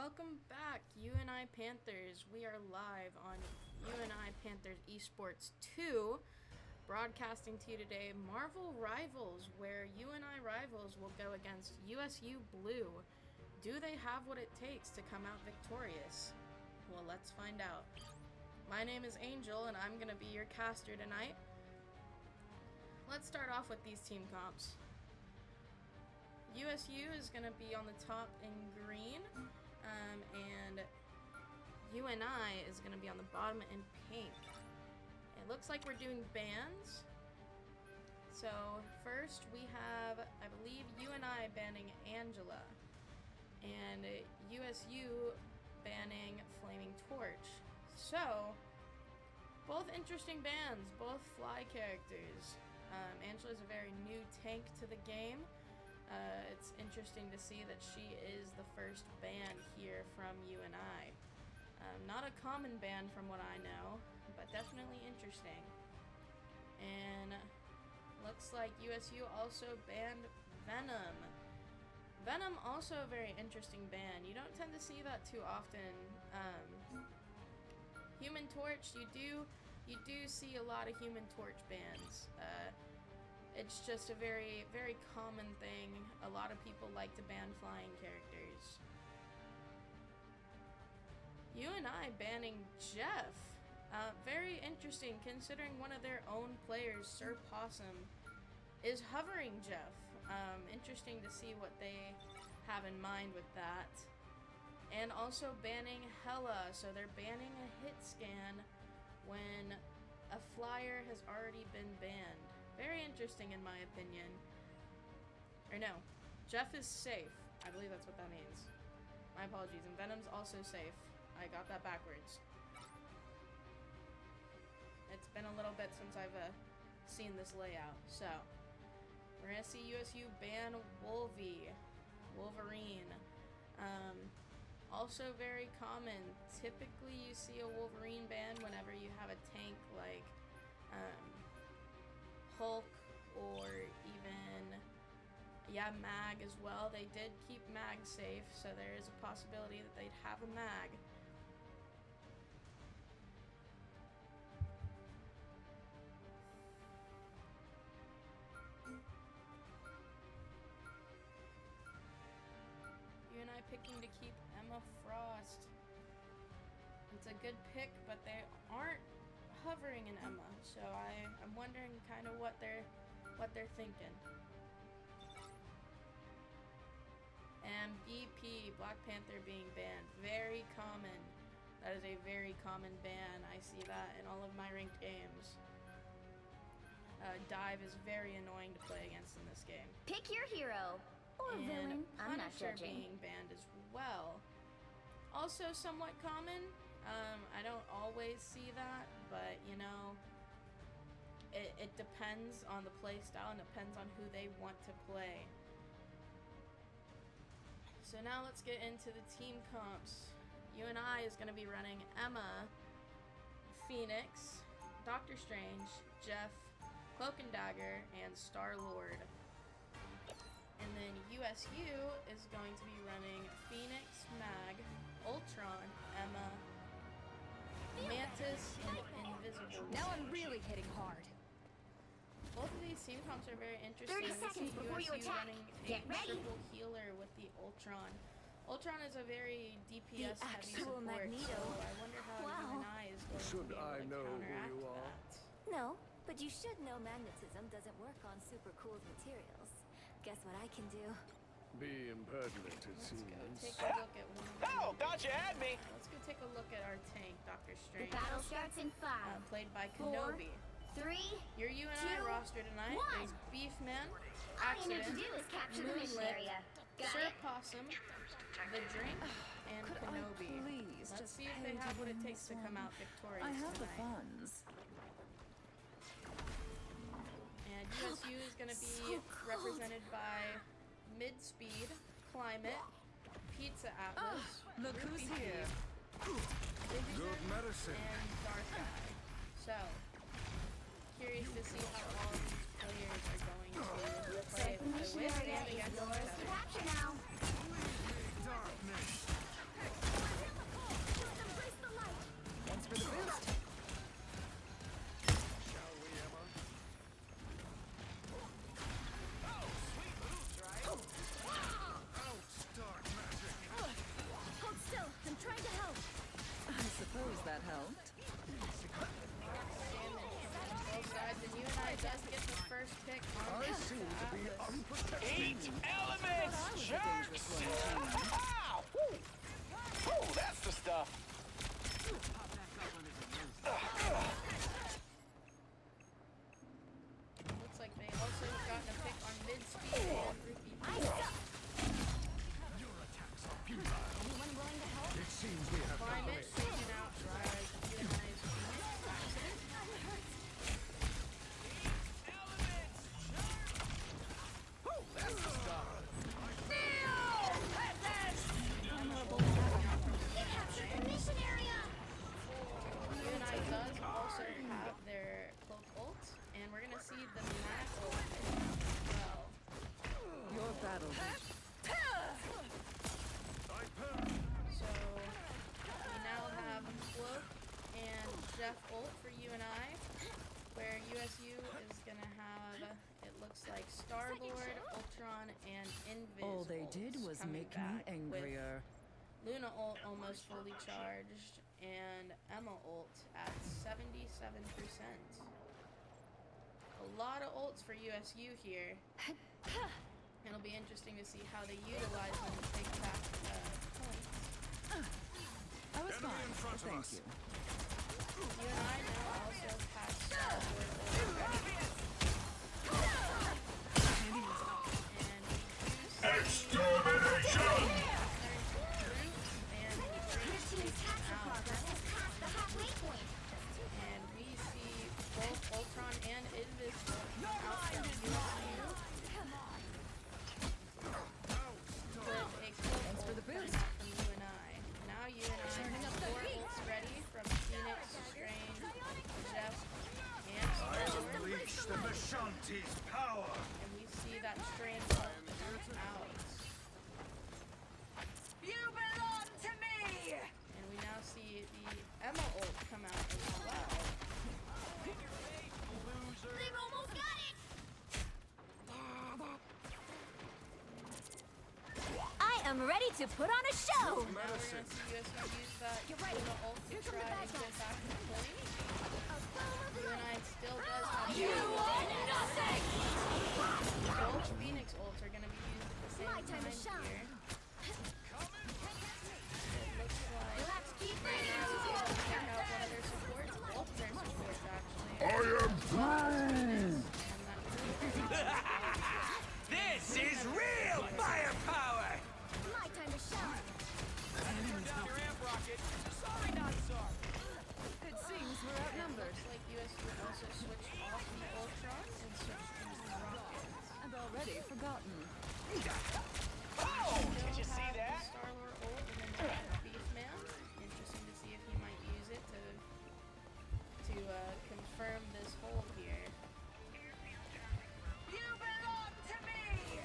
Welcome back, UNI Panthers. We are live on UNI Panther Esports 2, broadcasting to you today Marvel Rivals, where UNI Rivals will go against USU Blue. Do they have what it takes to come out victorious? Well, let's find out. My name is Angel, and I'm going to be your caster tonight. Let's start off with these team comps. USU is going to be on the top in green, and UNI is going to be on the bottom in pink. It looks like we're doing bans. So first we have, I believe, UNI banning Angela, and USU banning Flaming Torch. So both interesting bans, both fly characters. Angela's a very new tank to the game. It's interesting to see that she is the first ban here from UNI. Not a common ban from what I know, but definitely interesting. And looks like USU also banned Venom. Venom also a very interesting ban. You don't tend to see that too often. Human Torch, you do see a lot of Human Torch bans. It's just a very, very common thing. A lot of people like to ban flying characters. UNI banning Jeff. Very interesting, considering one of their own players, Sir Possum, is hovering Jeff. Interesting to see what they have in mind with that. And also banning Hella. So they're banning a hit scan when a flyer has already been banned. Very interesting in my opinion. Or no, Jeff is safe. I believe that's what that means. My apologies. And Venom's also safe. I got that backwards. It's been a little bit since I've seen this layout. So, we're going to see USU ban Wolverine. Also very common. Typically you see a Wolverine ban whenever you have a tank like Hulk, or even Mag as well. They did keep Mag safe, so there is a possibility that they'd have a Mag. UNI picking to keep Emma Frost. It's a good pick, but they aren't hovering in Emma, so I'm wondering kind of what they're thinking. And BP, Black Panther being banned, very common. That is a very common ban. I see that in all of my ranked games. Dive is very annoying to play against in this game. Pick your hero or villain. I'm not judging. Being banned as well. Also somewhat common. I don't always see that, but you know, it depends on the play style and depends on who they want to play. So now let's get into the team comps. UNI is going to be running Emma, Phoenix, Doctor Strange, Jeff, Cloak and Dagger, and Star-Lord. And then USU is going to be running Phoenix, Mag, Ultron, Emma, Mantis, and Invisible. Now I'm really hitting hard. Both of these team comps are very interesting. 30 seconds before you attack. Running Get a ready. triple healer with the Ultron. Ultron is a very DPS heavy support, Magneto. so I wonder how UNI is going to be able to counteract that. No, but you should know magnetism doesn't work on super cooled materials. Guess what I can do? Be impertinent, it Let's go seems. take a look at one of them. Oh, thought you had me. Let's go take a look at our tank, Doctor The Strange. battle starts in 5, Played by 4, Kenobi. 3. Your UNI 2, roster tonight 1. is Beefman, All you need to Accident, do is capture the mission Moonlit, area. Got Sir it? Possum, The Drink, and Kenobi. Let's see if they have what it takes to come out victorious I have the tonight. funds. And USU is going to be represented by Midspeed, Climate, Pizza Atlas, Look who's Ruby here. Deep, Good medicine. and Dark Eye. So, curious to see how all of these players are going to play with the withstand against each other. Capture now. Darkness. coming make back me angrier. with Luna ult almost fully charged and Emma ult at 77%. A lot of ults for USU here. It'll be interesting to see how they utilize them to take back points. I was Enemy fine, in front of thank us. you. UNI now also has Starboard already. And Extermination! and we see both Ultron and Invisible out from USU with a close Thanks for the ult coming boost. out from UNI. Now UNI has 4 ults ready from Phoenix, Strange, Jeff, and I Starboard. unleash the Mashanti's power! And we see that Strange ult come out. You belong to me! And we now see the Emma ult come out as well. They've almost got it! I am ready to put on a show! Now we're going to see USU use that Luna ult to try and get back to the point. UNI still does have You want nothing! both Phoenix ults are going to be used at the My same time to time shine. here. It looks like You'll have to keep right reading. now is able to take out one of their supports, both of their supports actually. I am And that This is real firepower! My time to shine. Turn down your amp rocket. Sorry, not sorry. It seems we're it outnumbered. looks like USU also switched off the Ultron and switched to the rockets. And already forgotten. Oh, did you see Have the that? Star-Lord ult and then they have Beastman. Interesting to see if he might use it to confirm this hold here. You belong to me!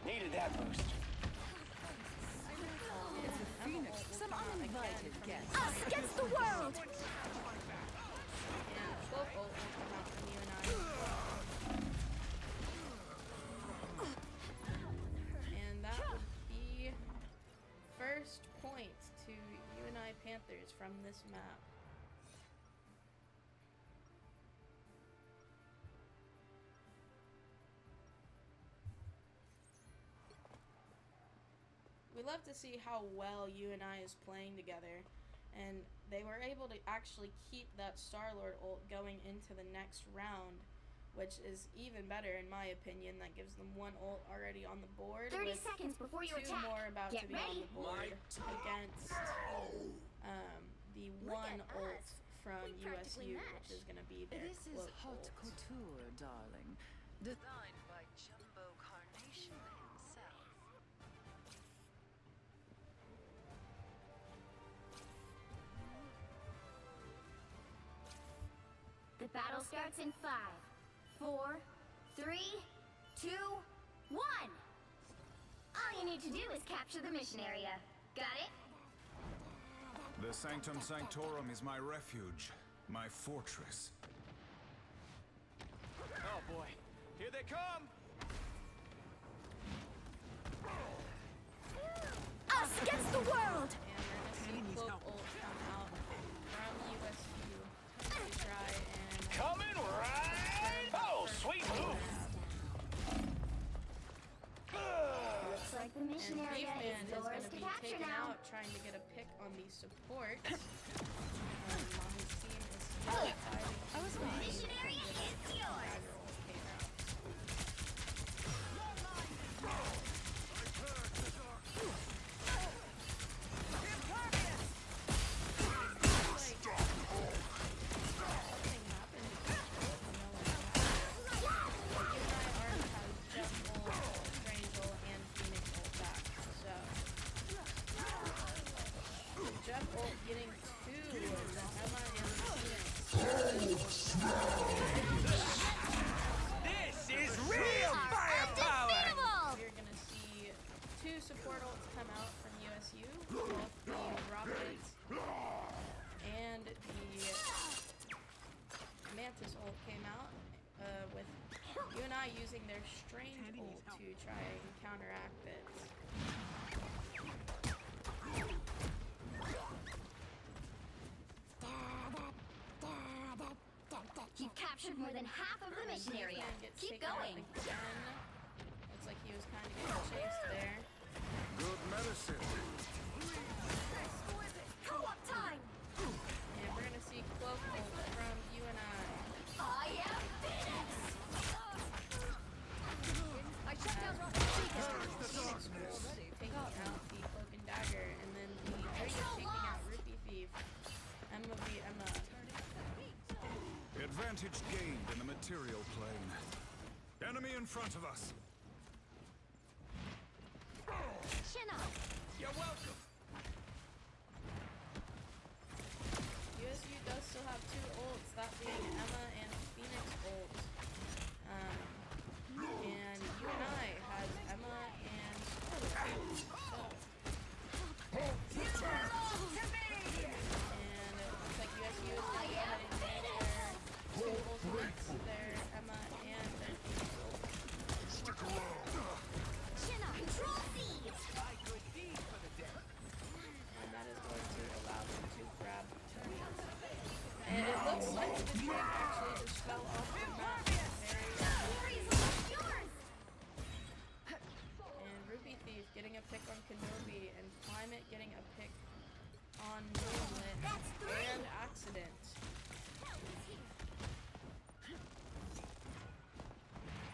Needed that boost. It's a phoenix, some uninvited guest. Us against the world! And Cloak ult will come out from UNI as well. And that would be first point to UNI Panthers from this map. We love to see how well UNI is playing together, and they were able to actually keep that Star-Lord ult going into the next round, which is even better in my opinion. That gives them 1 ult already on the board 30 with seconds before you 2 attack. more about Get to be on ready. the board against the Look 1 at ult us. from We practically USU, match. which is going to be their This is cloak haute ult. couture, darling. Designed by Jumbo Carnation himself. The battle starts in 5, 4, 3, 2, 1! All you need to do is capture the mission area. Got it? The Sanctum Sanctorum is my refuge, my fortress. Oh boy, here they come! Us against the world! And we're going to see cloak ult come out from USU to try and Coming right! Oh, sweet move! Looks like the mission And area Beefman is is going yours to to be capture taken now. out trying to get a pick on the support. While his team is still fighting. I was fine. Mission area is yours! Jeff ult getting 2 as Emma and Phoenix. This is real firepower! Unbeatable! We're gonna see 2 support ults come out from USU, both the Rockets and the Mantis ult came out with UNI using their Strange ult to to try and counteract it. You've captured more than half of the mission area. Keep going. Again. Looks like he was kind of getting chased there. Good medicine. Co-op time! And we're gonna see Cloak ult from UNI. I am Phoenix! I shut down Phoenix ult taking out the Cloak and Dagger, and then the Drake taking out Rupee Thief. Emma v Emma. Advantage gained in the material plane. Enemy in front of us. Chin up! You're welcome. USU does still have 2 ults, that being Emma and Phoenix ult. And UNI has Emma and Scarlet. You belong to me! And it looks like USU is going to go ahead and make their 2 ultimates, their Emma and their Phoenix ult. Chin up! Control C! My good deed for the day. And that is going to allow them to grab turrets. And it looks like the Drake actually just fell off the map. Yours! And Rupee Thief getting a pick on Kenobi, and Climate getting a pick on Moonlit and Accident.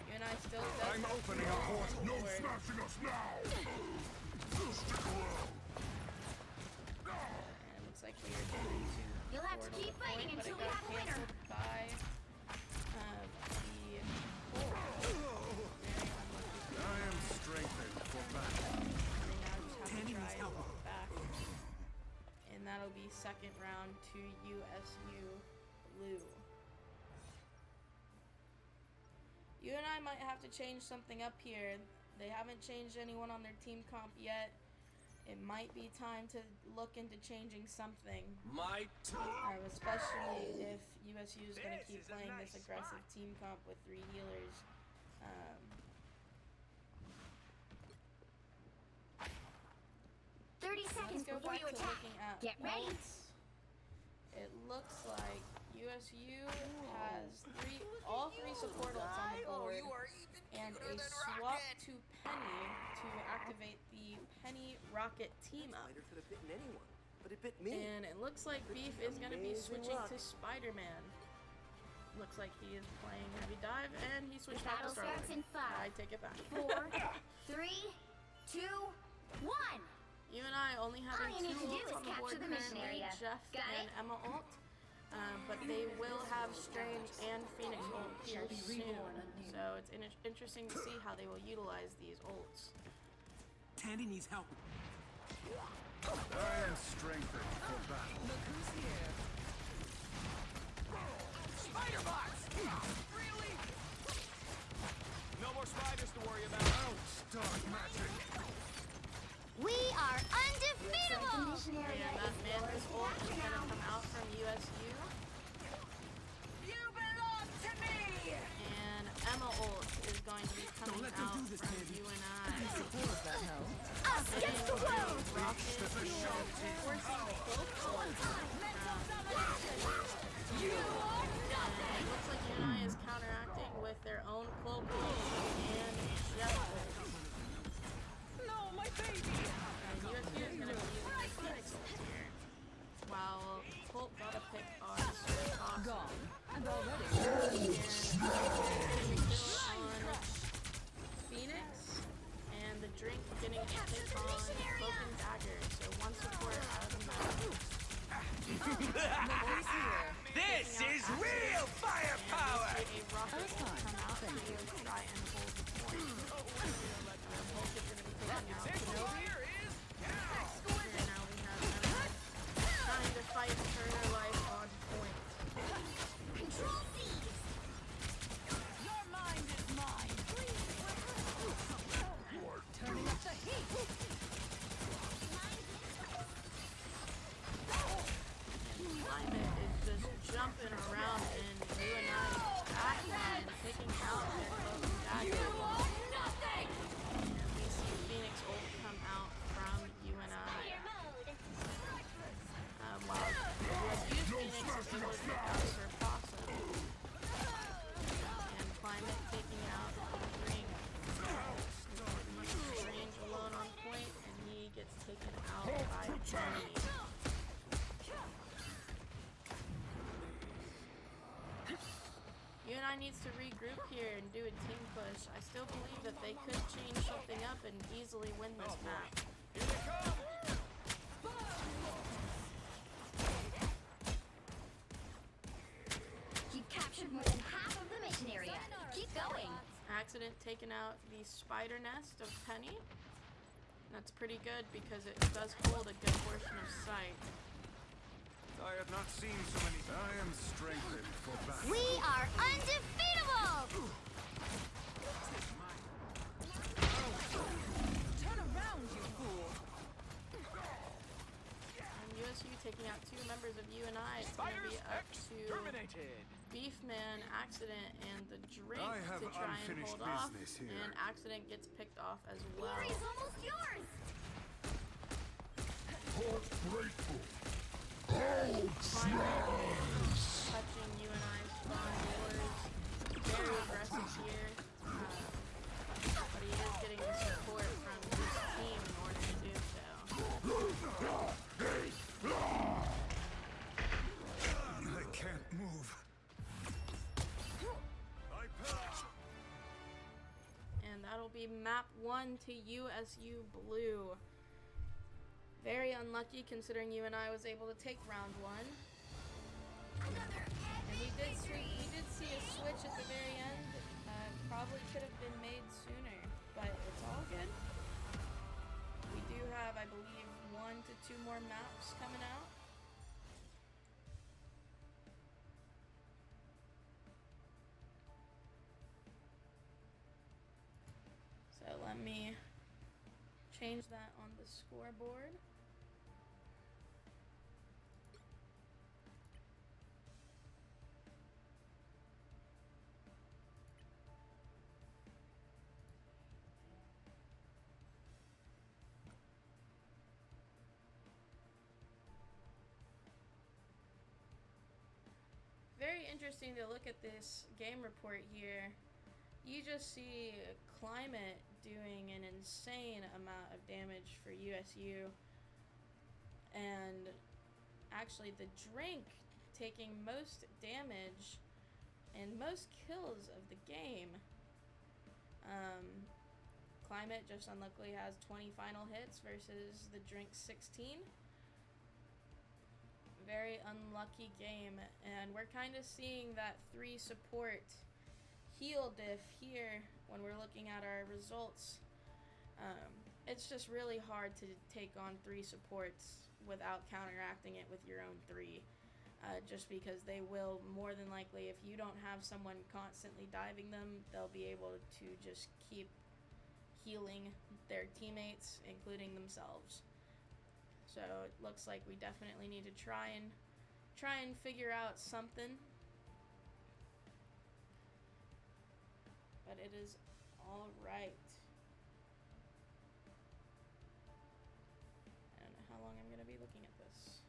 UNI still does I'm have opening a control portal. on the board. Smashing us now. Stick around. And it looks like we are going to You'll have to portal keep the point, fighting but until it we got have a winner. canceled by the pole. Very unlucky. I am strengthened for battle. They now just have to try and walk back. And that'll be second round to USU Blue. UNI might have to change something up here. They haven't changed anyone on their team comp yet. It might be time to look into changing something. Especially if USU is going to keep playing this aggressive team comp with 3 healers. 30 seconds Let's go before back you to attack. looking at Get ready. ults. It looks like USU has all three support ults on the board, and a swap to Penny to activate the Penny Rocket team up. Spider could have bitten anyone, but it bit me. And it looks like Beef is going to be switching to Spider-Man. Looks like he is playing Heavy Dive, and he switched back to Battle starts in Starlight. 5, I take it back. 4, 3, 2, 1. You and I only having All you 2 need to do ults is on the board capture the mission currently, area. Jeff Got and it? Emma ult. But they will have Strange and Phoenix ult here soon. So it's interesting to see how they will utilize these ults. Tandy needs help. I am strengthened for battle. Look who's here. Spider box! Really? No more spiders to worry about. Start magic. We are undefeatable! And that Mantis ult is going to come out from USU. You belong to me! And Emma ult is going to be coming let them out do this, from Tandy. UNI. Suppose that helps. Us against the world! Rocket is forcing the Cloak ult. You are nothing! It looks like UNI is counteracting with their own Cloak ult and Jet ult. No, my baby! And USU is going to be using the Phoenix ult here. While Colt got a pick on Sir Gone. And already. on Phoenix, and the Drink getting a pick on Cloak and Dagger. So one support out of the map. This is real firepower! And we see a rocket ult come out to try and hold the point. Colt is going to be taking out Kenobi. And now we have Emma trying to fight for her life on point. Control C! Your mind is mine. Turning up the heat. Climate is just jumping around and UNI attacking and taking out their Cloak and Dagger. needs to regroup here and do a team push. I still believe that they could change something up and easily win this map. Here they come! You've captured more than half of the mission area. Keep going. Accident taken out the spider nest of Penny. That's pretty good because it does hold a good portion of sight. I have not seen so many. I am strengthened for battle. We are undefeatable! Turn around, you fool! And USU taking out 2 members of UNI. It's going to Spiders be up to exterminated. Beefman, Accident, and the Drink I have to try and unfinished hold off. business here. And Accident gets picked off as well. Glory's almost yours! Grateful. Touching UNI's front doors. Very aggressive here. But he is getting the support from his team in order to do so. I can't move. I pass. And that'll be map 1 to USU Blue. Very unlucky considering UNI was able to take round 1. And we did see a switch at the very end. Probably could have been made sooner, but it's all good. We do have, I believe, 1 to 2 more maps coming out. So let me change that on the scoreboard. Very interesting to look at this game report here. You just see Climate doing an insane amount of damage for USU, and actually the Drink taking most damage and most kills of the game. Climate just unluckily has 20 final hits versus the Drink 16. Very unlucky game, and we're kind of seeing that 3 support heal diff here when we're looking at our results. It's just really hard to take on 3 supports without counteracting it with your own 3, just because they will more than likely, if you don't have someone constantly diving them, they'll be able to just keep healing their teammates, including themselves. So it looks like we definitely need to try and figure out something. But it is all right. I don't know how long I'm going to be looking at this.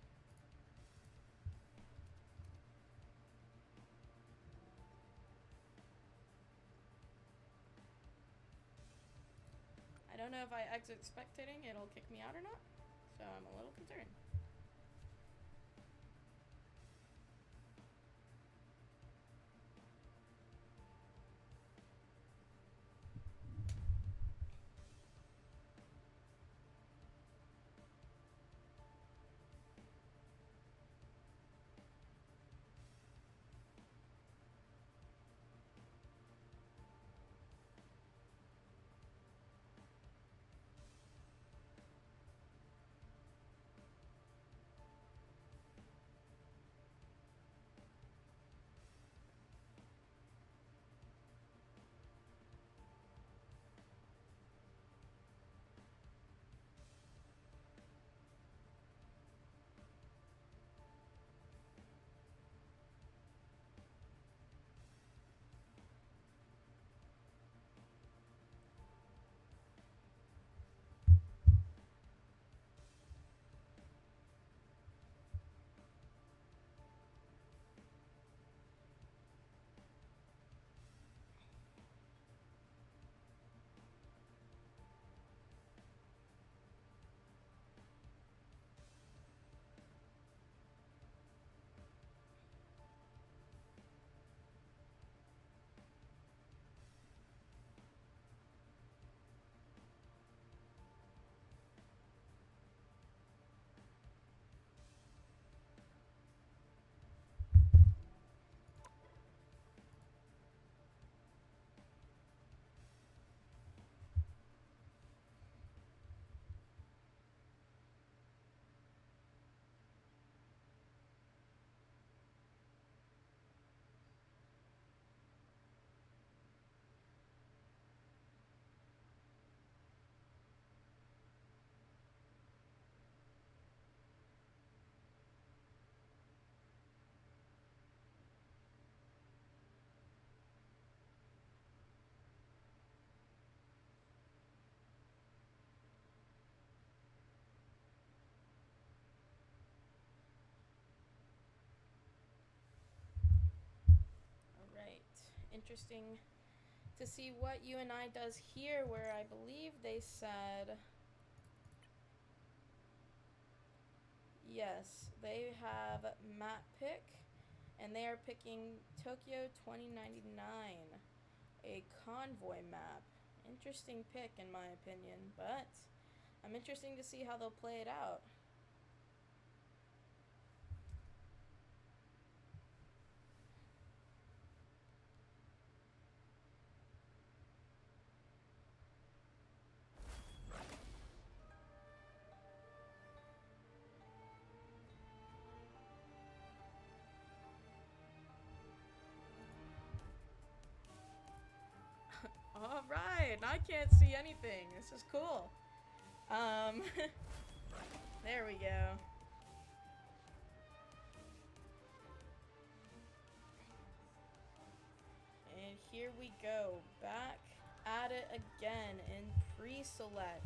I don't know if I exit spectating, it'll kick me out or not. So I'm a little concerned. interesting to see what UNI does here, where I believe they said, yes, they have map pick, and they are picking Tokyo 2099, a convoy map. Interesting pick in my opinion, but I'm interested to see how they'll play it out. Alright, I can't see anything. This is cool. There we go. And here we go. Back at it again in pre-select.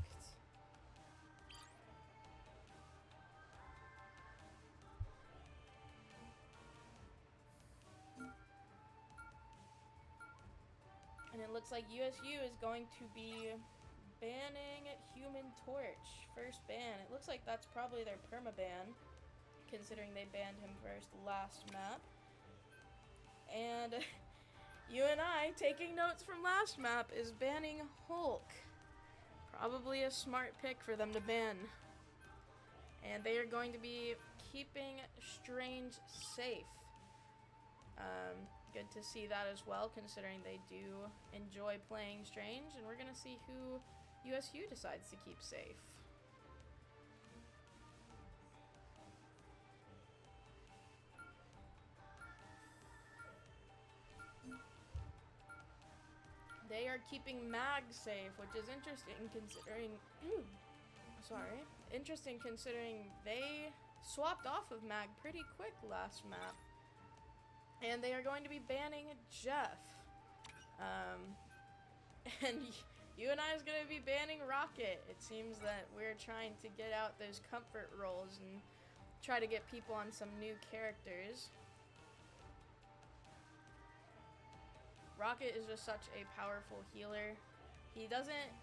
And it looks like USU is going to be banning Human Torch. First ban. It looks like that's probably their permaban, considering they banned him first last map. And UNI, taking notes from last map, is banning Hulk. Probably a smart pick for them to ban. And they are going to be keeping Strange safe. Good to see that as well, considering they do enjoy playing Strange, and we're gonna see who USU decides to keep safe. They are keeping Mag safe, which is interesting considering interesting considering they swapped off of Mag pretty quick last map. And they are going to be banning Jeff. And UNI is going to be banning Rocket. It seems that we're trying to get out those comfort roles and try to get people on some new characters. Rocket is just such a powerful healer. He doesn't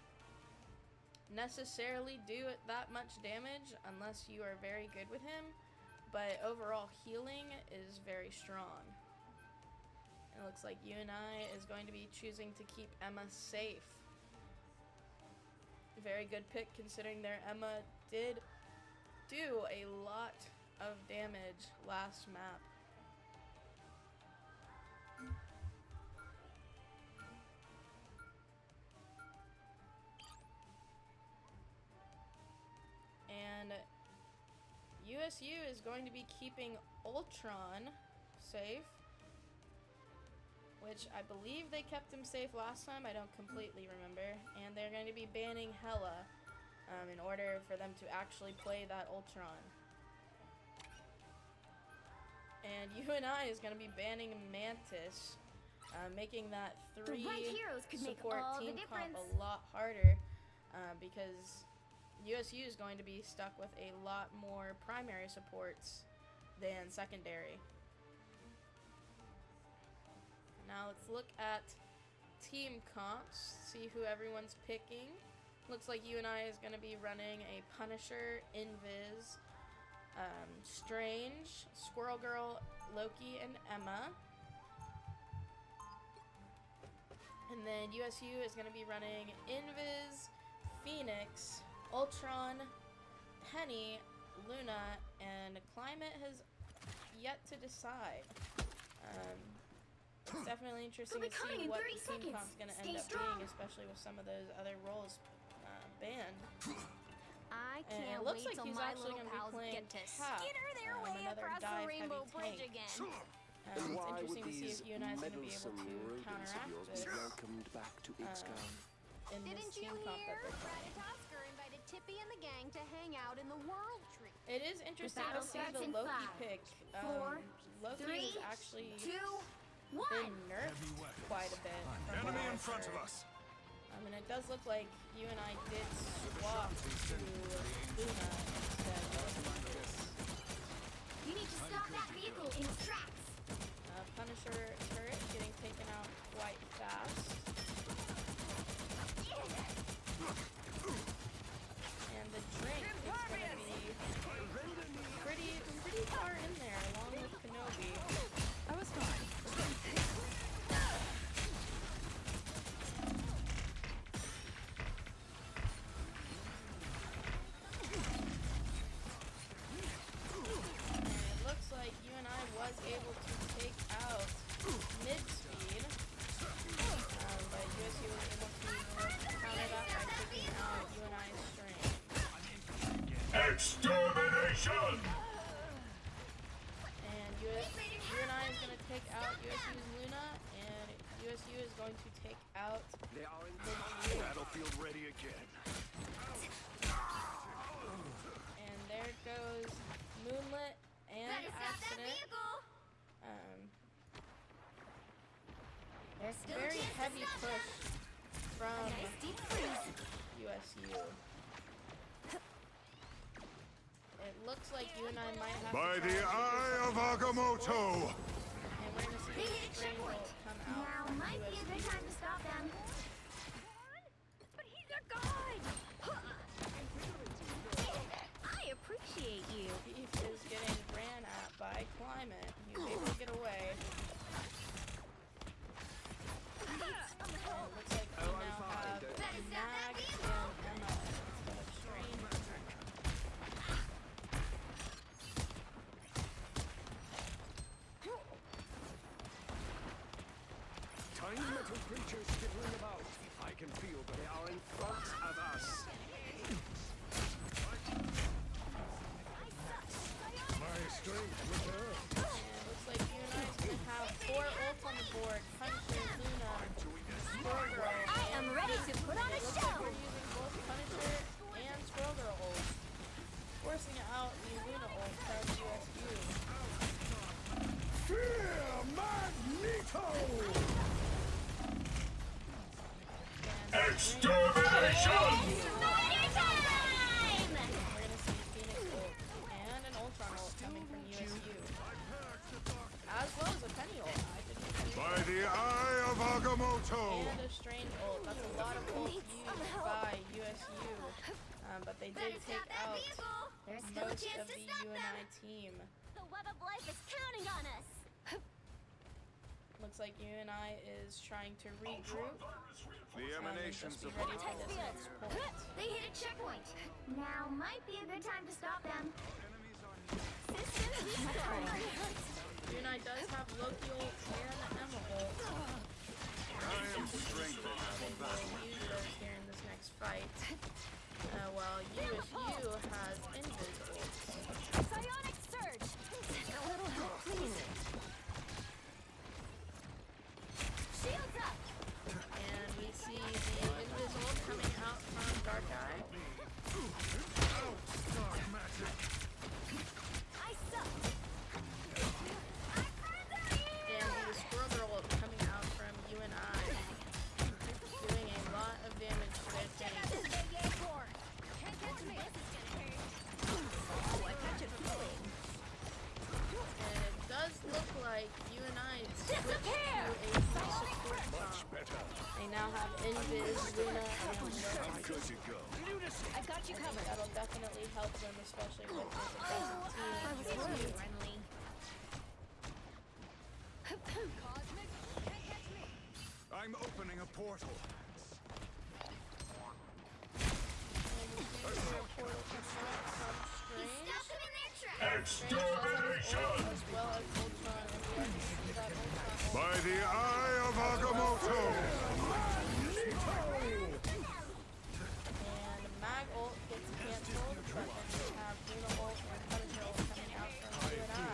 necessarily do that much damage unless you are very good with him, but overall healing is very strong. It looks like UNI is going to be choosing to keep Emma safe. Very good pick considering their Emma did do a lot of damage last map. And USU is going to be keeping Ultron safe, which I believe they kept him safe last time. I don't completely remember. And they're going to be banning Hela in order for them to actually play that Ultron. And UNI is going to be banning Mantis, making that 3 support team comp a lot harder, because USU is going to be stuck with a lot more primary supports than secondary. Now let's look at team comps, see who everyone's picking. Looks like UNI is going to be running a Punisher, Invis, Strange, Squirrel Girl, Loki, and Emma. And then USU is going to be running Invis, Phoenix, Ultron, Penny, Luna, and Climate has yet to decide. It's definitely interesting to see what the team comp's going to end up being, especially with some of those other roles banned. I And can't it looks wait like till he's my actually little going to be pals playing get to Cap, skitter their way another across the dive-heavy Rainbow Bridge tank. again. It's Why would interesting to see these if UNI is going to be able meddlesome to rodents of counteract yours this be welcomed back to Ixcar? in this Didn't you team comp hear? that they're playing. Ratatoskr invited Tippy and the gang to hang out in the World Tree. It is interesting to battle see starts the in Loki 5, pick. 4, Loki 3, has actually 2, 1. been nerfed quite a bit. from Enemy what in I've front of heard. us. And it does look like UNI did swap to Luna instead of Marcus. You need to stop that vehicle in its tracks. Punisher turret getting taken out quite fast. And the drink is going to be pretty far in there, along with Kenobi. I was fine. And it looks like UNI was able to take out mid-speed, but USU was able to counter that by taking out UNI's strength. Extermination! And UNI is going to take out USU's Luna, and USU is going to take out They are in Battlefield ready again. and there goes Moonlit and Better stop that Accident. vehicle. There's still Very a chance heavy to stop push them. from Nice deep freeze. USU. It looks like UNI might have By to the try and eye figure of something out with Agamotto! sports, and we're going to see They the hit a string checkpoint. bolt come out Now from might be a good USU. time to stop them. But he's a god! I appreciate you. Beef is getting ran at by Climate. He was able to get away. And it looks like we now have Mag and Emma instead of Strain. tiny metal creatures skittering about. I can feel that they are in front of us. My strength returns. And it looks like UNI is going to have 4 ults on the board. Punisher, Luna, Squirrel Girl. I am ready to put on a It looks show. like we're using both Punisher and Squirrel Girl ults, forcing out the Luna ult from USU. Fear Magneto! And Extermination! Spider time! we're going to see Phoenix ult and an Ultron ult coming from USU, as well as a Penny ult. I didn't even By the eye of Agamotto! and a Strange ult. That's a lot of ults used by USU, but they did Better take stop that out vehicle. There's still a most chance of to the stop UNI them. team. The web of life is counting on us. Looks like UNI is trying to regroup The and emanations just be of ready for this next point. They hit a checkpoint. Now might be a good time to stop them. Systems restoring. UNI does have Loki ult and Emma ult. I am strengthened for They battle. will use those here in this next fight. While USU has Invis ult. Psionic surge. A little help, please. Shields up. And we see the Invis ult coming out from Dark Eye. I suck. And the Squirrel Girl ult coming out from UNI. Doing a lot of damage to their tanks. Can't catch me. This is gonna hurt. Oh, I catch it feeling. And it does look like UNI switched to a support Much bomb. better. They now have Invis, Luna, and Loki. Good to go. I got you covered. That'll definitely help them, especially with this aggressive team. USU. friendly. I'm opening a portal. And we see a portal coming out from Strange. Stop them in their tracks. Strange does have his ult as well as Ultron, and we already see that Ultron ult. By the eye of Agamotto! And Mag ult gets cancelled, but then we have Luna ult and Punisher ult coming out from UNI.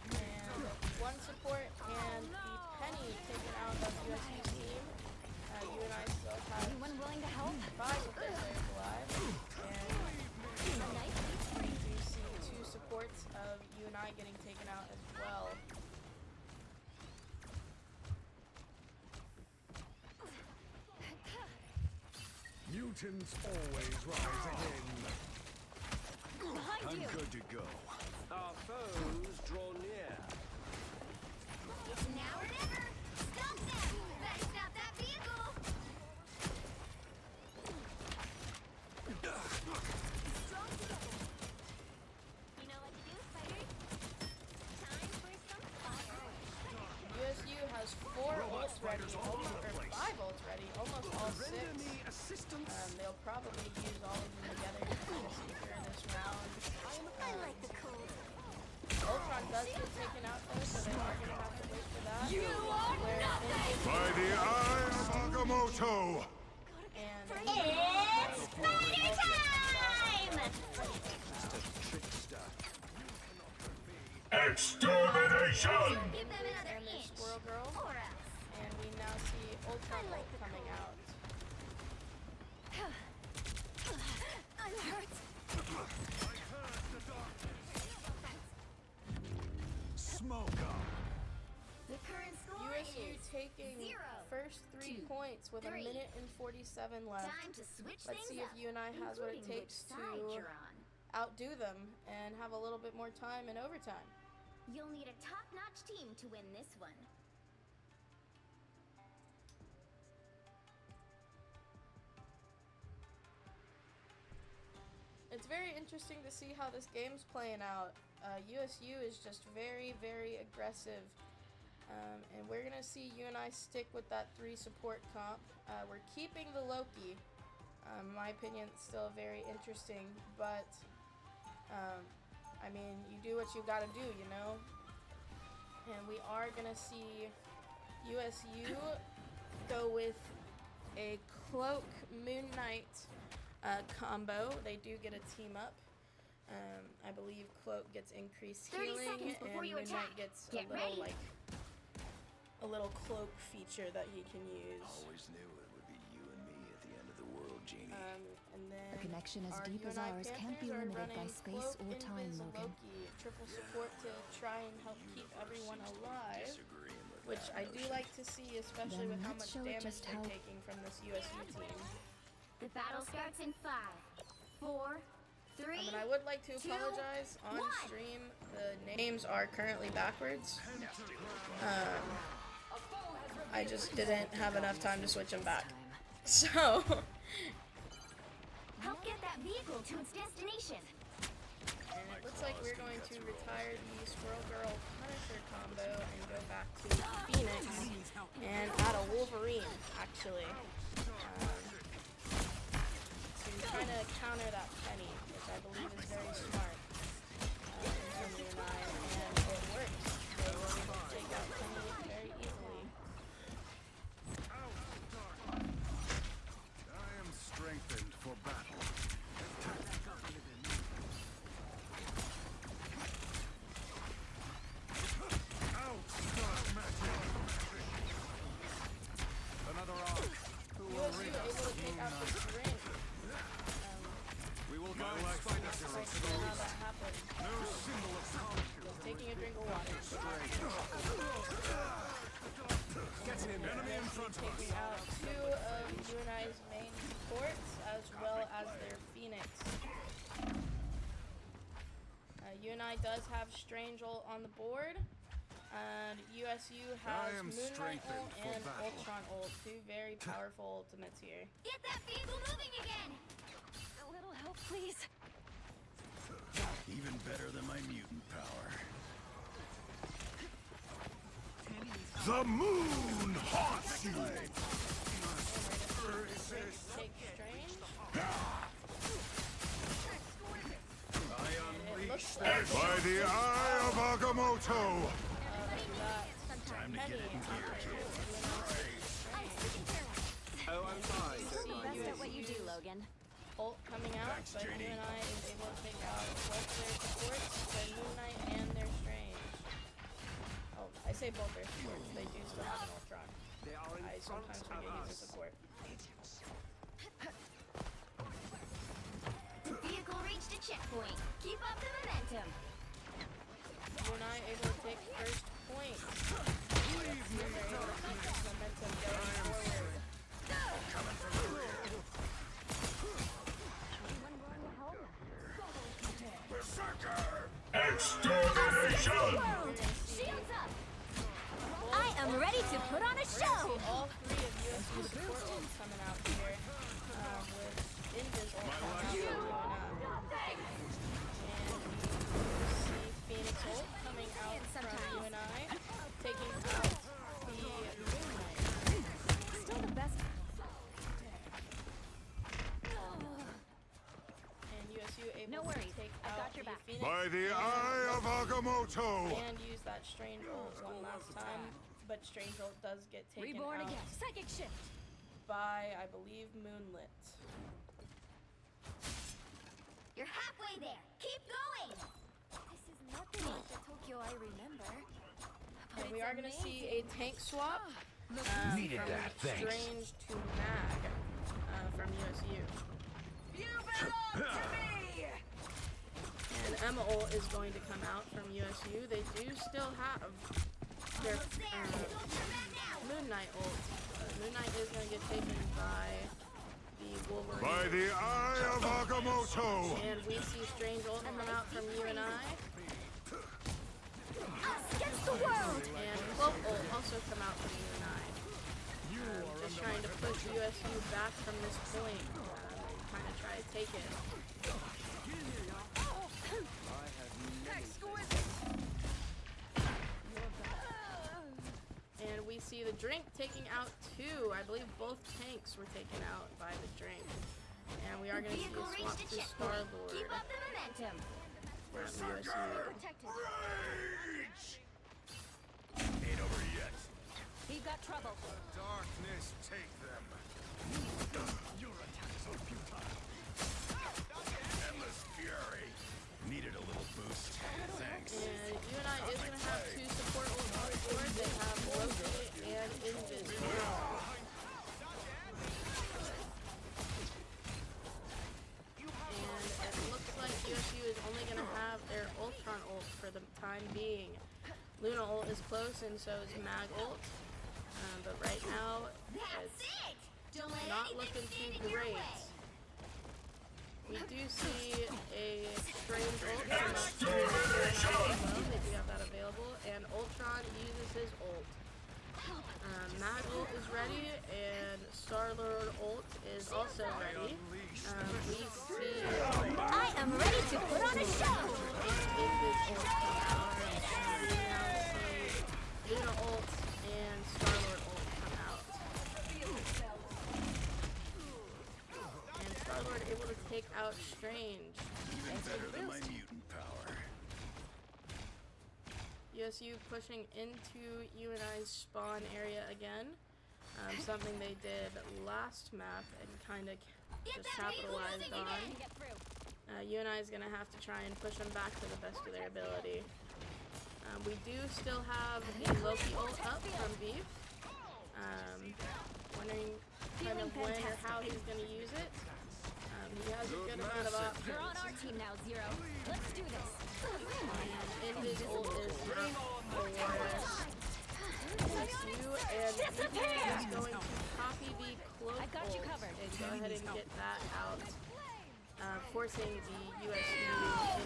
And one support and the Penny taken out of USU's team. UNI still has Anyone willing to help? 5 of their players alive. And we do see 2 supports of UNI getting taken out as well. Mutants always rise again. Behind I'm you. good to go. Our foes almost all 6. Render me assistance. They'll probably use all of them together to kind of secure in this round. I like the cold. Ultron does get taken out though, so they are going to have to wait for that. You are nothing! By the eye of Agamotto! And It's spider time! Extermination! Give them another and there's inch. Squirrel Girl, Or else. and we now see Ultron I like the coming cold. out. I'm hurt. Smoke up! The current score USU is taking 0, first 3 2, points with 3. 1 minute and 47 left. Time to switch Let's things see if up, UNI has what it including takes which side to you're on. outdo them and have a little bit more time in overtime. You'll need a top-notch team to win this one. It's very interesting to see how this game's playing out. USU is just very, very aggressive. And we're going to see UNI stick with that 3 support comp. We're keeping the Loki. In my opinion, it's still very interesting. But, I mean, you do what you got to do, you know? And we are going to see USU go with a Cloak Moon Knight combo. They do get a team up. I believe Cloak gets increased 30 healing, seconds before and you Moon attack. Knight gets Get a little ready. a little cloak feature that he can use. Always knew it would be you and me at the end of the world, Genie. And then A connection as our deep as UNI ours can't be Panthers are limited by running space Cloak, or time, Invis, Logan. Loki, triple support to try and help keep everyone alive, Disagreeing with which that I do notion. like to see, especially Then with how let's much show it damage just they're how- taking from this USU team. The battle starts in 5, 4, 3. And I would like to 2, apologize on 1. stream. The names are currently backwards. I just didn't have enough time to switch them back. So, Help get that vehicle to its destination. and it looks like we're going to retire the Squirrel Girl Punisher combo and go back to Phoenix and add a Wolverine, actually, to kind of counter that Penny, which I believe is very smart from UNI, and it works. They were able to take out Penny very easily. I am strengthened for battle. Another arc. Who will USU rid able us to of take Moon out the Knight? Syringe. We will Not guide quite Spider sure Zero to the how least. that happened. No symbol of power. Just taking a drink of water. Enemy in front of us. Taking out 2 of UNI's main supports as well as their Phoenix. UNI does have Strange ult on the board. And USU has am Moon Knight strengthened ult for and battle. Ultron ult. 2 very powerful ultimates here. Get that vehicle moving again. A little help, please. Even better than my mutant power. The moon haunts you. Take Strange. I It unleash looks their like By the eye of Agamotto. time to get it in gear, kid. Oh, I'm fine. Best at what you do, Logan. ult coming out, Thanks, but Janie. UNI is able to take out both their supports, their Moon Knight and their Strange. Oh, I say both their supports. They do still have an Ultron. They are in I front sometimes of forget he's a us. support. Vehicle reached a checkpoint. Keep up the momentum. UNI able to take first point. They're able to keep this momentum going forward. Extermination. Shields up. I am ready to put on a show. All 3 of USU support ults coming out here with Invis ult coming out going up. And you see Phoenix ult coming out from UNI, taking out the Moon Knight. Still the best. Phoenix. By the eye of Agamotto! And use that strange ult one last time, but strange ult does get taken Reborn out again. Psychic shift. by, I believe, Moonlit. You're halfway there. Keep going. This is nothing like the Tokyo I remember. But And we it's are going to see a amazing. tank swap Needed from that, thanks. Strange to Mag from USU. You belong to me! And Emma ult is going to come out from USU. They do still have their Almost there. Don't turn back now. Moon Knight ult. Moon Knight is going to get taken by the Wolverine. By the eye of Agamotto! And we see Strange ult come out from UNI. Us against the world. And Cloak ult also come out from UNI. Just trying to push USU back from this point. Trying to try to take it. And we see the drink taking out two. I believe both tanks were taken out by the drink. And we are going to see a Vehicle swap reached to a checkpoint. Star-Lord Keep up the momentum. from USU. Protected. Rage! Ain't over yet. We've got trouble. Darkness, take them. Your attacks are futile. Endless fury. Needed a little boost. Thanks. And UNI is going to have two support ults on board. They have Loki and Invis. And it looks like USU is only going to have their Ultron ult for the time being. Luna ult is close and so is Mag ult. But right now, That's it's it. Don't let not anything looking stand too in your great. way. We do see a strange ult come out to well. They do have that available. And Ultron uses his ult. Mag ult is ready, and Star-Lord ult is also ready. We see I am ready to put on a show. Invis ult come out, and we now see Luna ult and Star-Lord ult come out. And Star-Lord able to take out Strange. Even better than my mutant power. USU pushing into UNI's spawn area again. Something they did last map and kind of just capitalized on. Get through. UNI is going to have to try and push them back to the best of their ability. We do still have the Loki ult up from Beef. Wondering kind of when or how he's going to use it. He has a good amount of options. You're on our team now, Zero. Let's do this. And his ult is up for USU, and Beef is going to copy the Cloak I've got you ult covered. and go ahead and get that out, forcing the USU in his ult.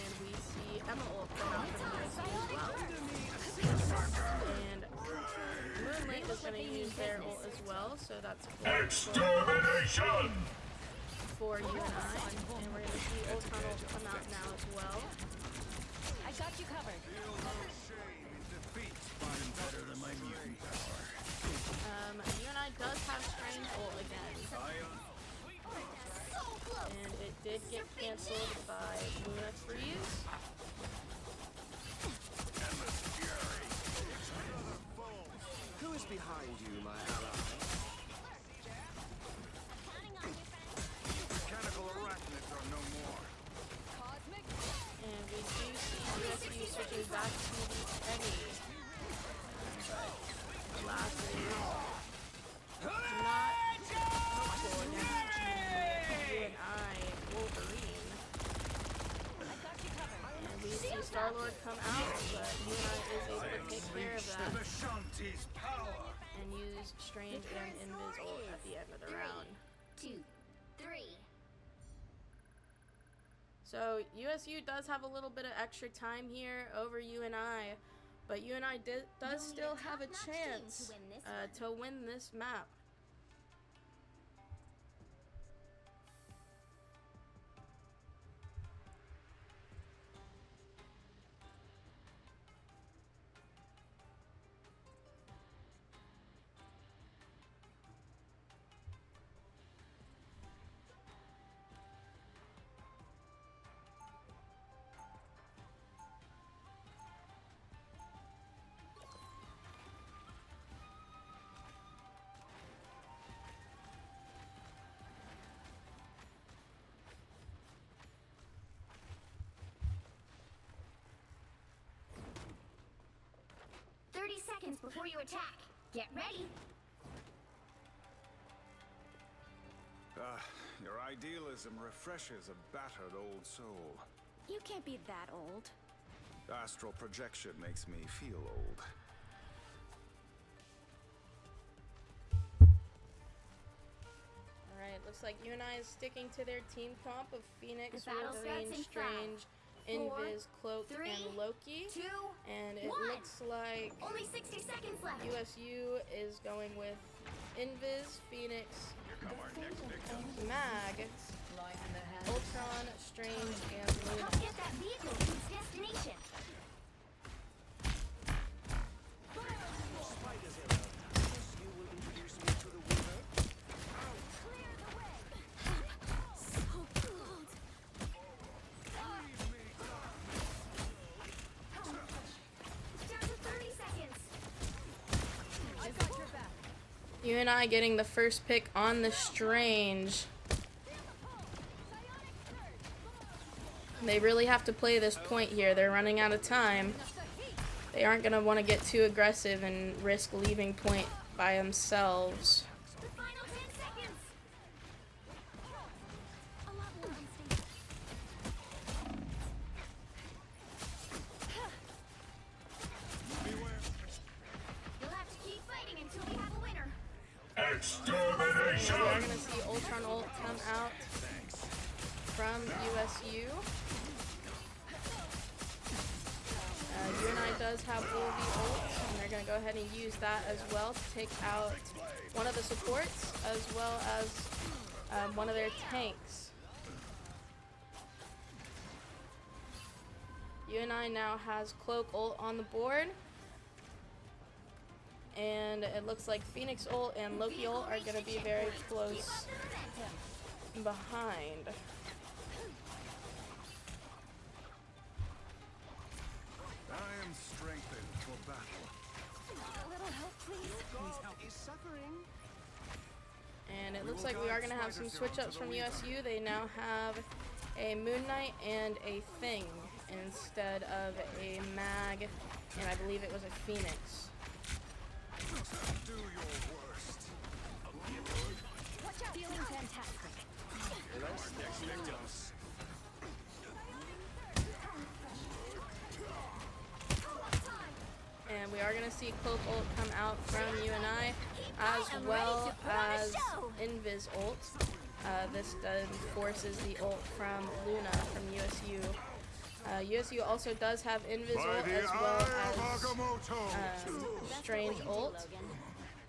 And we see Emma ult come out from USU as well. And Moonlit is going to use their ult as well, so that's Extermination! for UNI. And we're going to see Ultron ult come out now as well. I got you covered. Shame in defeat. I'm better than my mutant power. UNI does have Strange ult again. And it did get cancelled by Luna Freeze. Endless fury. Who is behind you, my ally? Mechanical arachnids are no more. Cosmic. And we do see USU switching back to the Penny. But last is not helpful against UNI Wolverine. I got you covered. And we see Star-Lord come out, but UNI is able to take care of that Vishanti's power. and use Strange and Invis ult at the end of the round. 2, 3. So USU does have a little bit of extra time here over UNI, but UNI does still have a chance to win this map. seconds before you attack. Get ready. Your idealism refreshes a battered old soul. You can't be that old. Astral projection makes me feel old. Alright, looks like UNI is sticking to their team comp of Phoenix, The battle Wolverine, starts in Strange, 5, 4, Invis, Cloak, 3, and Loki. 2, And it 1. looks like Only 60 seconds left. USU is going with Invis, Phoenix, Mag, Ultron, Strange, and Luna. Help get that vehicle to its destination. So cold. Down to 30 seconds. I got your back. UNI getting the first pick on the Strange. They really have to play this point here. They're running out of time. They aren't going to want to get too aggressive and risk leaving point by themselves. The final 10 seconds. A lot more unstable. You'll have to keep fighting until we have a winner. We are going to see Ultron ult come out from USU. UNI does have Wolvie ult, and they're going to go ahead and use that as well to take out one of the supports as well as one of their tanks. UNI now has Cloak ult on the board. And it looks like Phoenix ult and Loki ult are going to be very close behind. I am strengthened for battle. A little help, please. And it looks like we are going to have some switch ups from USU. They now have a Moon Knight and a Thing instead of a Mag, and I believe it was a Phoenix. Do your worst. Watch out. Feeling fantastic. And we are going to see Cloak ult come out from UNI as well as Invis ult. This then forces the ult from Luna from USU. USU also does have Invis ult as well as Strange ult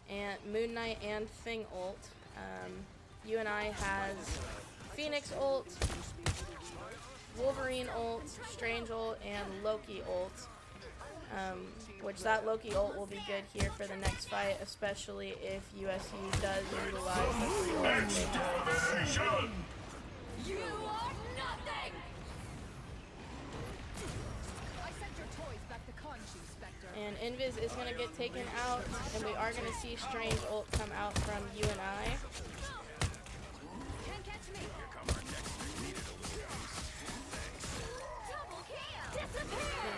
and Moon Knight and Thing ult. UNI has Phoenix ult, Wolverine ult, Strange ult, and Loki ult. Which that Loki ult will be good here for the next fight, especially if USU does utilize the ult. You are nothing! I sent your toys back to Khonshu, Spectre. And Invis is going to get taken out, and we are going to see Strange ult come out from UNI. Can't catch me.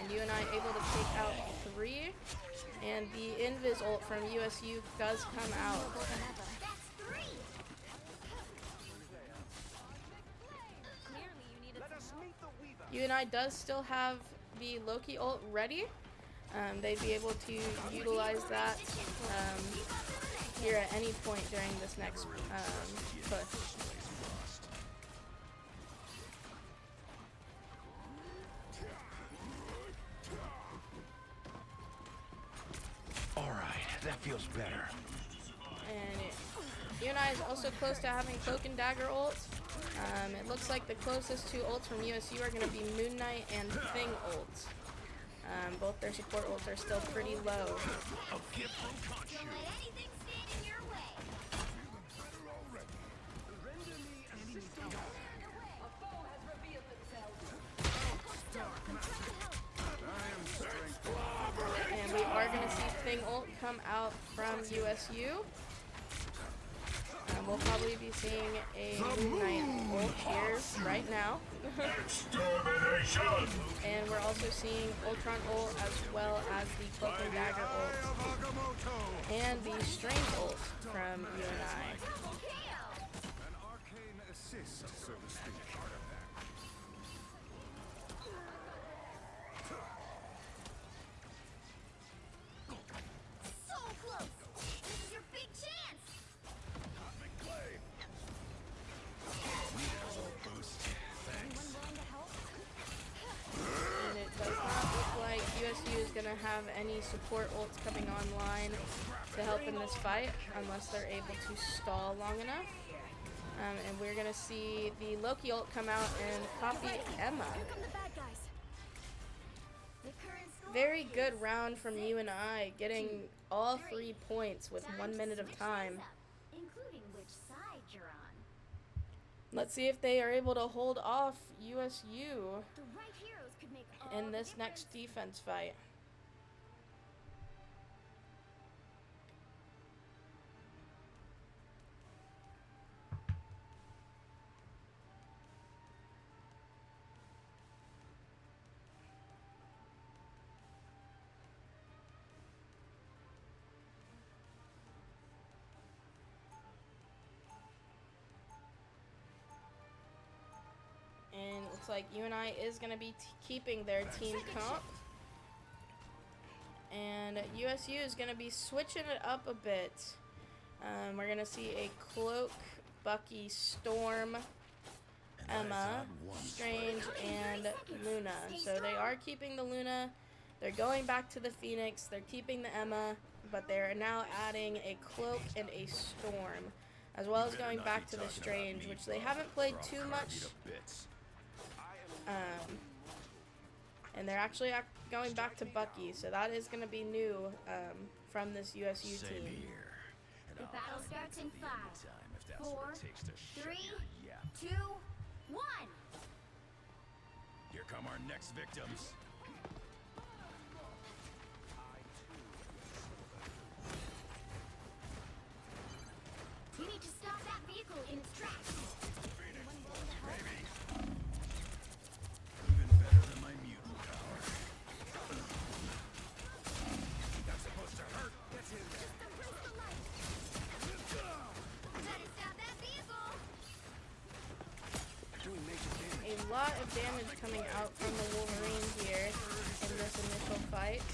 And UNI able to take out 3. And the Invis ult from USU does come out. That's 3. Clearly, you needed UNI does still have the Loki ult ready. They'd be able to utilize that here at any point during this next push. Alright, that feels better. And UNI is also close to having Cloak and Dagger ult. It looks like the closest two ults from USU are going to be Moon Knight and Thing ult. Both their support ults are still pretty low. A gift from Khonshu. Don't let anything stand in your way. A foe has revealed themselves. And we are going to see Thing ult come out from USU. We'll we'll probably be seeing a Moon Knight ult here right now. And we're also seeing Ultron ult as well as the Cloak and Dagger ult. And the Strange ult from UNI. An arcane assist, so to speak. So close! This is your big chance! And it does not look like USU is going to have any support ults coming online to help in this fight unless they're able to stall long enough. And we're going to see the Loki ult come out and copy Emma. Here come the bad guys. The current score Very is good round from UNI, getting all 3 points with time 1 to minute of switch time. things up, including which side you're on. Let's see if they are able to hold off USU The right heroes could make all in the this next difference. defense fight. And it looks like UNI is going to be keeping their team comp. And USU is going to be switching it up a bit. We're going to see a Cloak, Bucky, Storm, Emma, Strange, and Luna. So they are keeping the Luna. They're going back to the Phoenix. They're keeping the Emma. But they're now adding a Cloak and a Storm. As well as going back to the Strange, which they haven't played too much. And they're actually going back to Bucky, so that is going to be new from this USU team. The battle starts in 5, 4, 3, 2, 1. Here come our next victims. You need to stop that vehicle in its tracks. Even better than my mutant power. That's supposed to hurt. Get in there. Just embrace the light. Better stop that vehicle. Doing major damage. A lot of damage coming out from the Wolverine here in this initial fight.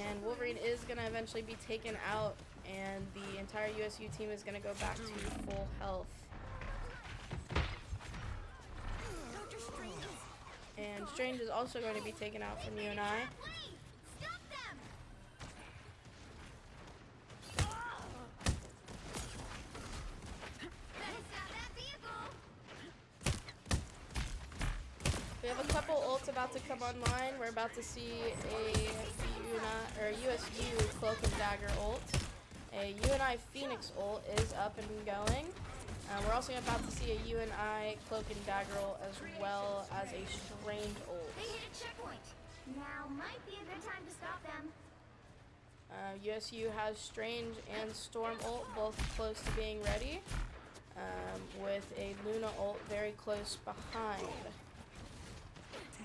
And Wolverine is going to eventually be taken out, and the entire USU team is going to go back to full health. And Strange is also going to be taken out from UNI. Wait! Stop them! Better stop that vehicle. We have a couple ults about to come online. We're about to see a USU Cloak and Dagger ult. A UNI Phoenix ult is up and going. We're also about to see a UNI Cloak and Dagger ult as well as a Strange ult. They hit a checkpoint. Now might be a good time to stop them. USU has Strange and Storm ult both close to being ready, with a Luna ult very close behind.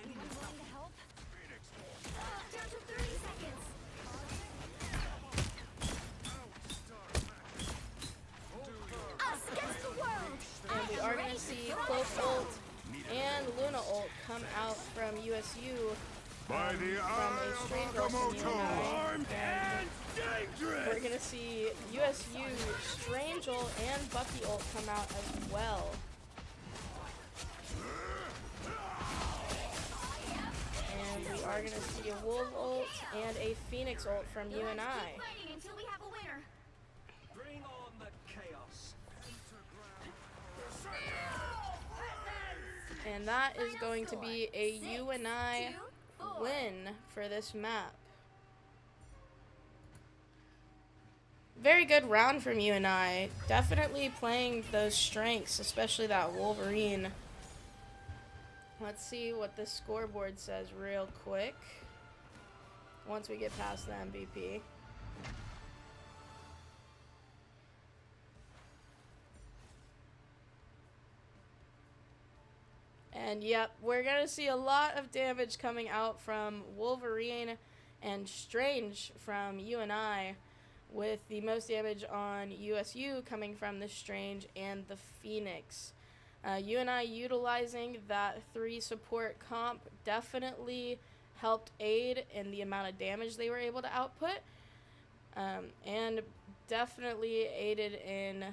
Anyone willing to help? Down to 30 seconds. Us against the world. And we are going to see Cloak ult and Luna ult come out from USU By the from a Strange ult from UNI. And we're going to see USU Strange ult and Bucky ult come out as well. And we are going to see a Wolf ult and a Phoenix ult from You'll have to UNI. keep fighting until we have a winner. Bring on the chaos. And that is going to be a UNI win for this map. Very good round from UNI. Definitely playing those strengths, especially that Wolverine. Let's see what the scoreboard says real quick once we get past the MVP. And yep, we're going to see a lot of damage coming out from Wolverine and Strange from UNI, with the most damage on USU coming from the Strange and the Phoenix. UNI utilizing that 3 support comp definitely helped aid in the amount of damage they were able to output, and definitely aided in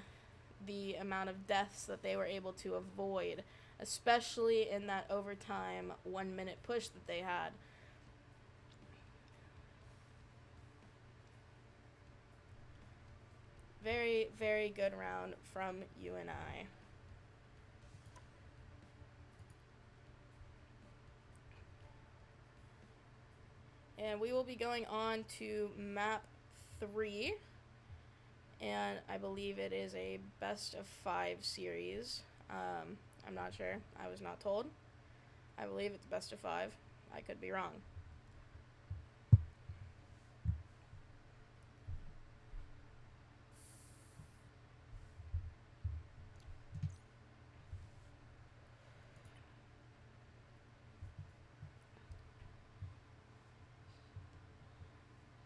the amount of deaths that they were able to avoid, especially in that overtime 1-minute push that they had. Very, very good round from UNI. And we will be going on to map 3. And I believe it is a best of 5 series. I'm not sure. I was not told. I believe it's best of 5. I could be wrong.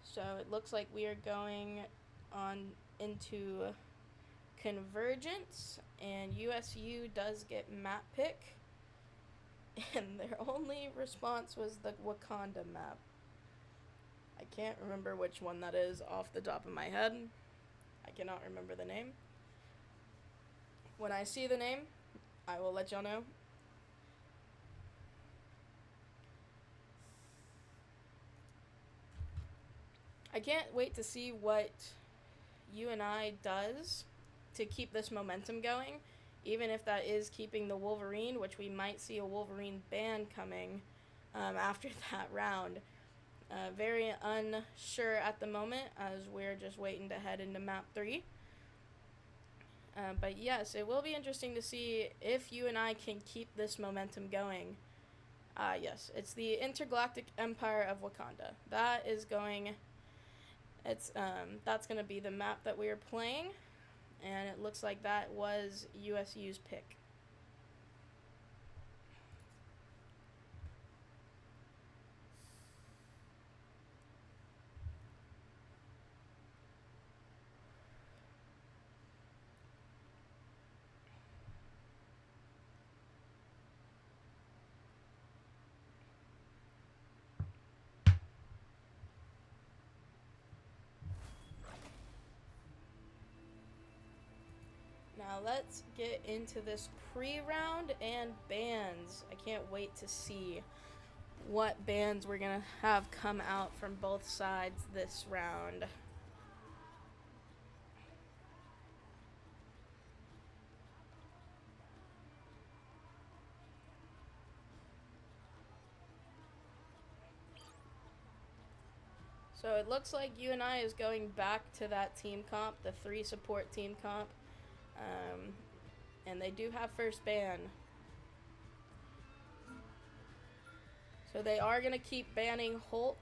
So it looks like we are going on into Convergence, and USU does get map pick, and their only response was the Wakanda map. I can't remember which one that is off the top of my head. I cannot remember the name. When I see the name, I will let y'all know. I can't wait to see what UNI does to keep this momentum going, even if that is keeping the Wolverine, which we might see a Wolverine ban coming after that round. Very unsure at the moment, as we're just waiting to head into map 3. But yes, it will be interesting to see if UNI can keep this momentum going. Yes, it's the Intergalactic Empire of Wakanda. That is going... that's going to be the map that we are playing, and it looks like that was USU's pick. Now let's get into this pre-round and bans. I can't wait to see what bans we're going to have come out from both sides this round. So it looks like UNI is going back to that team comp, the 3 support team comp. And they do have first ban. So they are going to keep banning Hulk.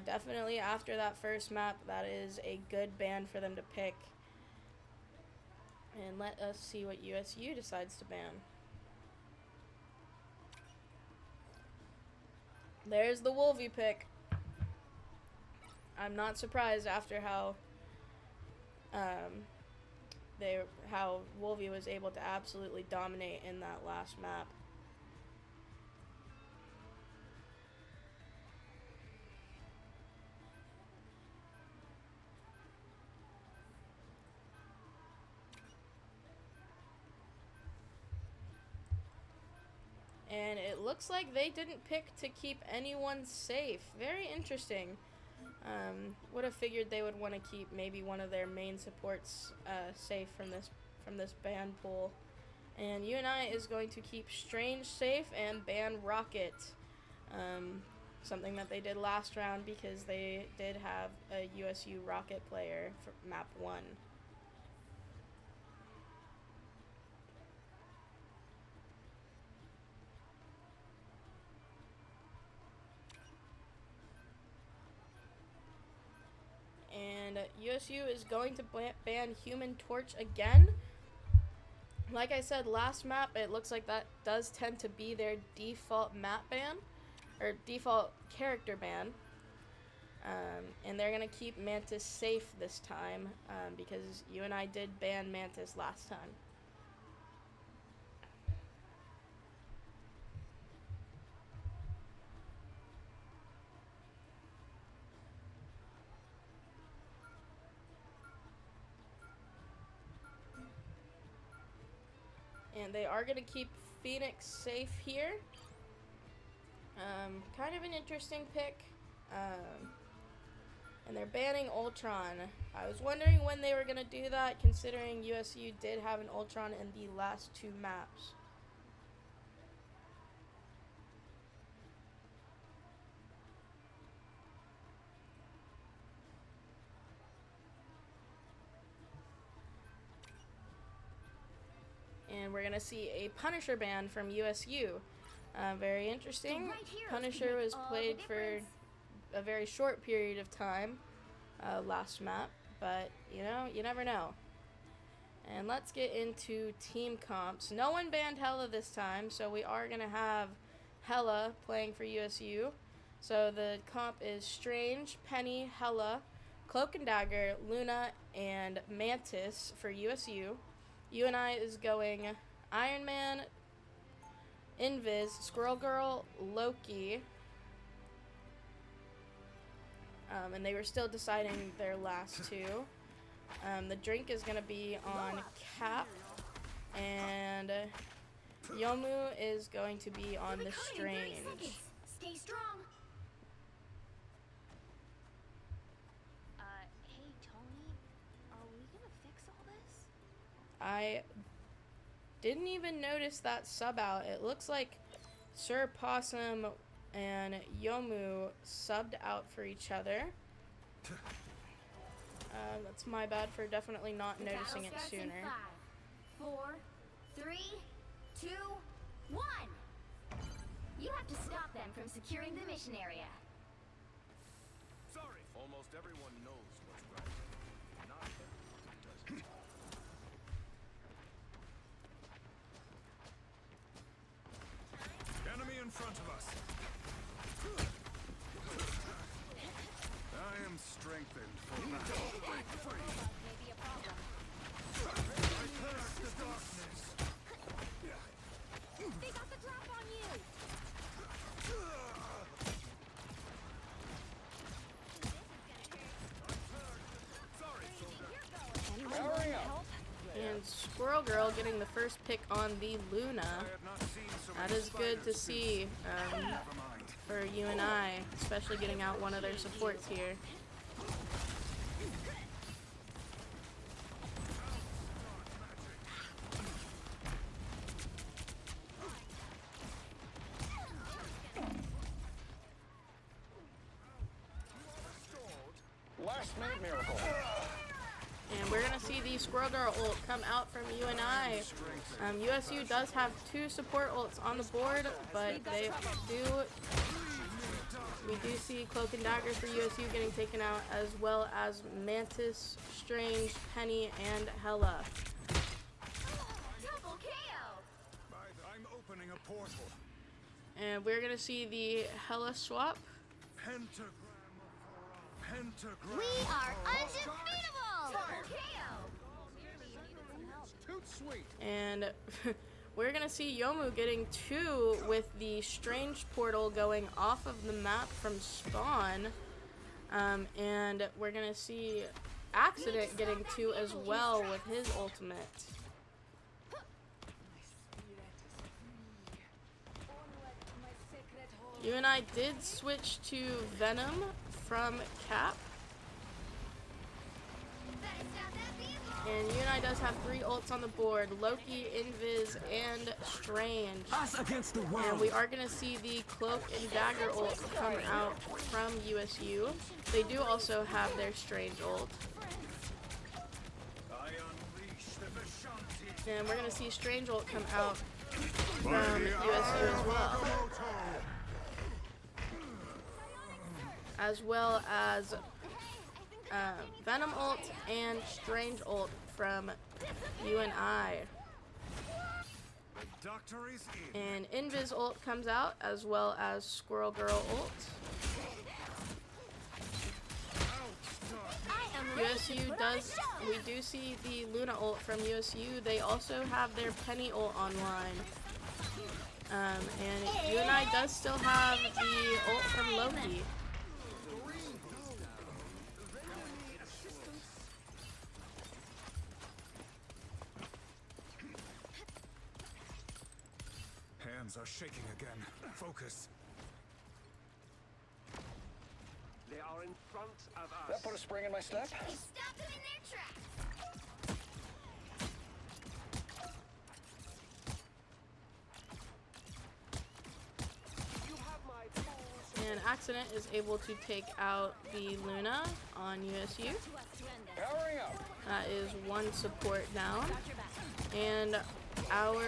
Definitely after that first map, that is a good ban for them to pick. And let us see what USU decides to ban. There's the Wolvie pick. I'm not surprised after how Wolvie was able to absolutely dominate in that last map. And it looks like they didn't pick to keep anyone safe. Very interesting. Would have figured they would want to keep maybe one of their main supports safe from this ban pool. And UNI is going to keep Strange safe and ban Rocket. Something that they did last round because they did have a USU Rocket player for map 1. And USU is going to ban Human Torch again. Like I said last map, it looks like that does tend to be their default map ban, or default character ban. And they're gonna keep Mantis safe this time, because UNI did ban Mantis last time. And they are going to keep Phoenix safe here. Kind of an interesting pick. And they're banning Ultron. I was wondering when they were going to do that, considering USU did have an Ultron in the last 2 maps. And we're going to see a Punisher ban from USU. Very interesting. Punisher was played for a very short period of time last map, but you know, you never know. And let's get into team comps. No one banned Hella this time, so we are going to have Hella playing for USU. So the comp is Strange, Penny, Hella, Cloak and Dagger, Luna, and Mantis for USU. UNI is going Iron Man, Invis, Squirrel Girl, Loki. And they were still deciding their last 2. The drink is going to be on Cap, and Yomu is going to be on the Strange. Stay strong. Hey, Tony, are we gonna fix all this? I didn't even notice that sub out. It looks like Sir Possum and Yomu subbed out for each other. That's my bad for definitely not noticing it sooner. 5, 4, 3, 2, 1. You have to stop them from securing the mission area. Sorry. Almost everyone knows what's right. Not everyone does it. Enemy in front of us. I am strengthened for battle. Maybe a problem. I curse the darkness. They got the drop on you! Anyone willing to help? And Squirrel Girl getting the first pick on the Luna. That is good to see for UNI, especially getting out one of their supports here. Last minute miracle. And we're going to see the Squirrel Girl ult come out from UNI. USU does have 2 support ults on the board, but we do see Cloak and Dagger for USU getting taken out, as well as Mantis, Strange, Penny, and Hella. Double KO. I'm opening a portal. And we're going to see the Hella swap. Pentagram. We are undefeatable. Double KO. Toot sweet. And we're going to see Yomu getting 2 with the Strange portal going off of the map from spawn. And we're going to see Accident getting 2 as well with his ultimate. UNI did switch to Venom from Cap. And UNI does have 3 ults on the board: Loki, Invis, and Strange. Us against the world. And we are going to see the Cloak and Dagger ult come out from USU. They do also have their Strange ult. And we're going to see Strange ult come out from USU as well. As well as Venom ult and Strange ult from UNI. doctor is in. And Invis ult comes out, as well as Squirrel Girl ult. USU does, we do see the Luna ult from USU. They also have their Penny ult online. And UNI does still have the ult from Loki. Hands are shaking again. Focus. They are in front of us. That put a spring in my step. Stop them in their tracks. You have my full And Accident is able to take out the Luna on USU. Powering up. That is one support down. And our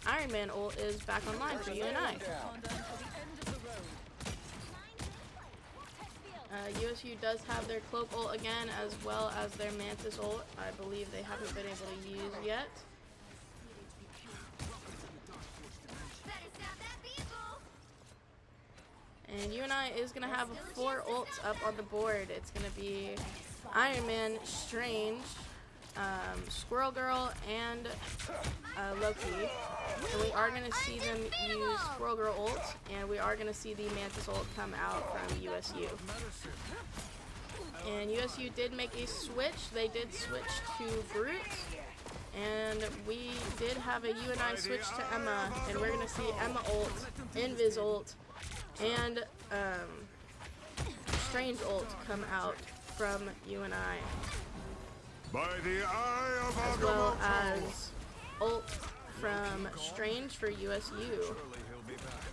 Iron Man ult is back online for UNI. USU does have their Cloak ult again, as well as their Mantis ult. I believe they haven't been able to use yet. And UNI is going to have 4 ults up on the board. It's going to be Iron Man, Strange, Squirrel Girl, and Loki. And we are going to see them use Squirrel Girl ult, and we are going to see the Mantis ult come out from USU. And USU did make a switch. They did switch to Groot, and we did have a UNI switch to Emma, and we're going to see Emma ult, Invis ult, and Strange ult come out from UNI. By the eye of As well as ult from Strange for USU. Surely he'll be back.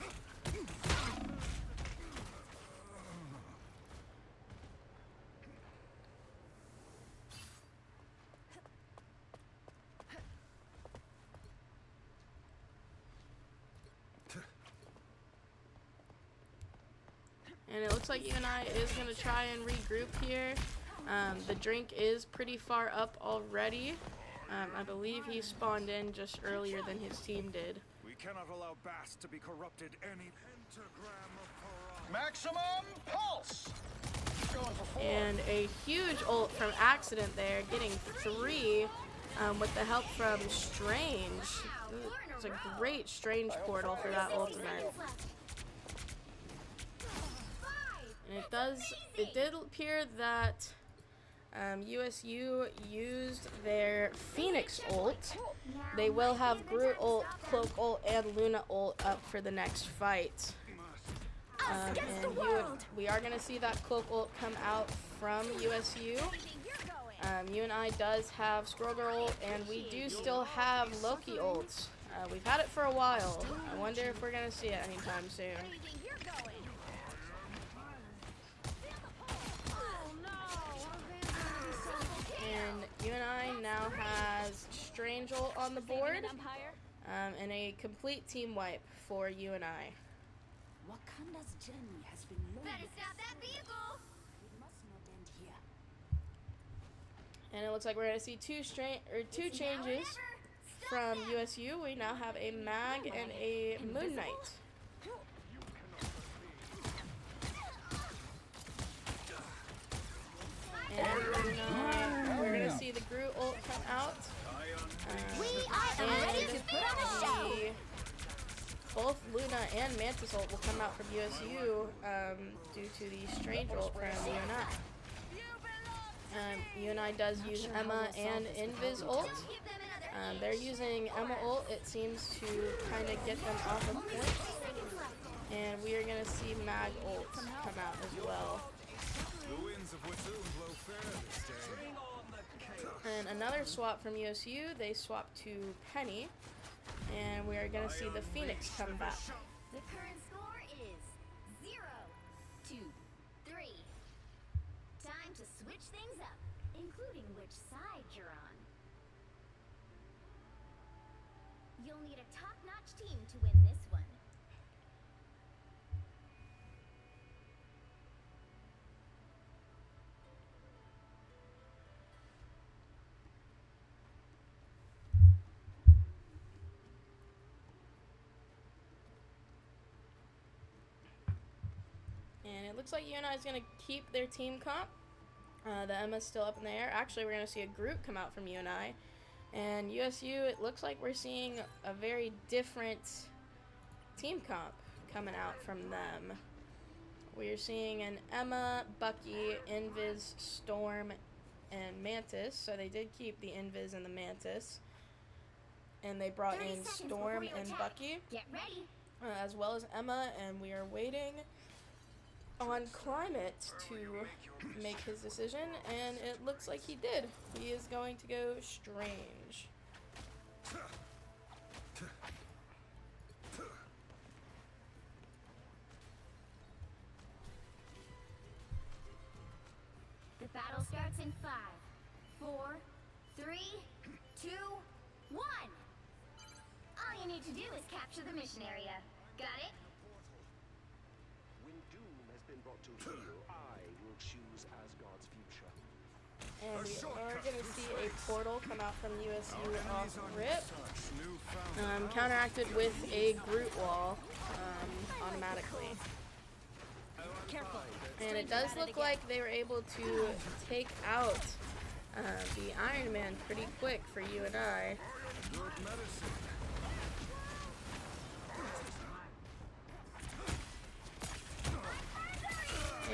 And it looks like UNI is going to try and regroup here. The drink is pretty far up already. I believe he spawned in just earlier than his team did. We cannot allow Bass to be corrupted any pentagram of Maximum pulse. Going for 4. And a huge ult from Accident there, getting 3 with the help from Strange. It's a great Strange portal for that ultimate. And it did appear that USU used their Phoenix ult. They will have Groot ult, Cloak ult, and Luna ult up for the next fight. And we are going to see that Cloak ult come out from USU. UNI does have Squirrel Girl ult, and we do still have Loki ults. We've had it for a while. I wonder if we're going to see it anytime soon. And UNI now has Strange ult on the board, and a complete team wipe for UNI. Wakanda's journey has been long. Better stop that vehicle. It must not end here. And it looks like we're going to see two changes from USU. We now have a Mag and a Moon Knight. And we're going to see the Groot ult come out. I am ready to put on a show. Both Luna and Mantis ult will come out from USU due to the Strange ult from UNI. UNI does use Emma and Invis ult. They're using Emma ult, it seems, to kind of get them off of points. And we are going to see Mag ult come out as well. The winds of Watoon blow fair this day. And another swap from USU, they swap to Penny. And we are going to see the Phoenix come back. The current score is 0-3. Time to switch things up, including which side you're on. You'll need a top-notch team to win this one. And it looks like UNI is going to keep their team comp. The Emma's still up in the air. Actually, we're going to see a group come out from UNI. And USU, it looks like we're seeing a very different team comp coming out from them. We're seeing an Emma, Bucky, Invis, Storm, and Mantis. So they did keep the Invis and the Mantis. And they brought in Storm and Bucky. Get ready. As well as Emma, and we are waiting on Climate to make his decision, and it looks like he did. He is going to go Strange. The battle starts in 5, 4, 3, 2, 1. All you need to do is capture the mission area. Got it? When doom has been brought to heel, I will choose Asgard's future. And we are going to see a portal come out from USU off rip. Counteracted with a Groot wall automatically. Careful. And it does look like they were able to take out the Iron Man pretty quick for UNI.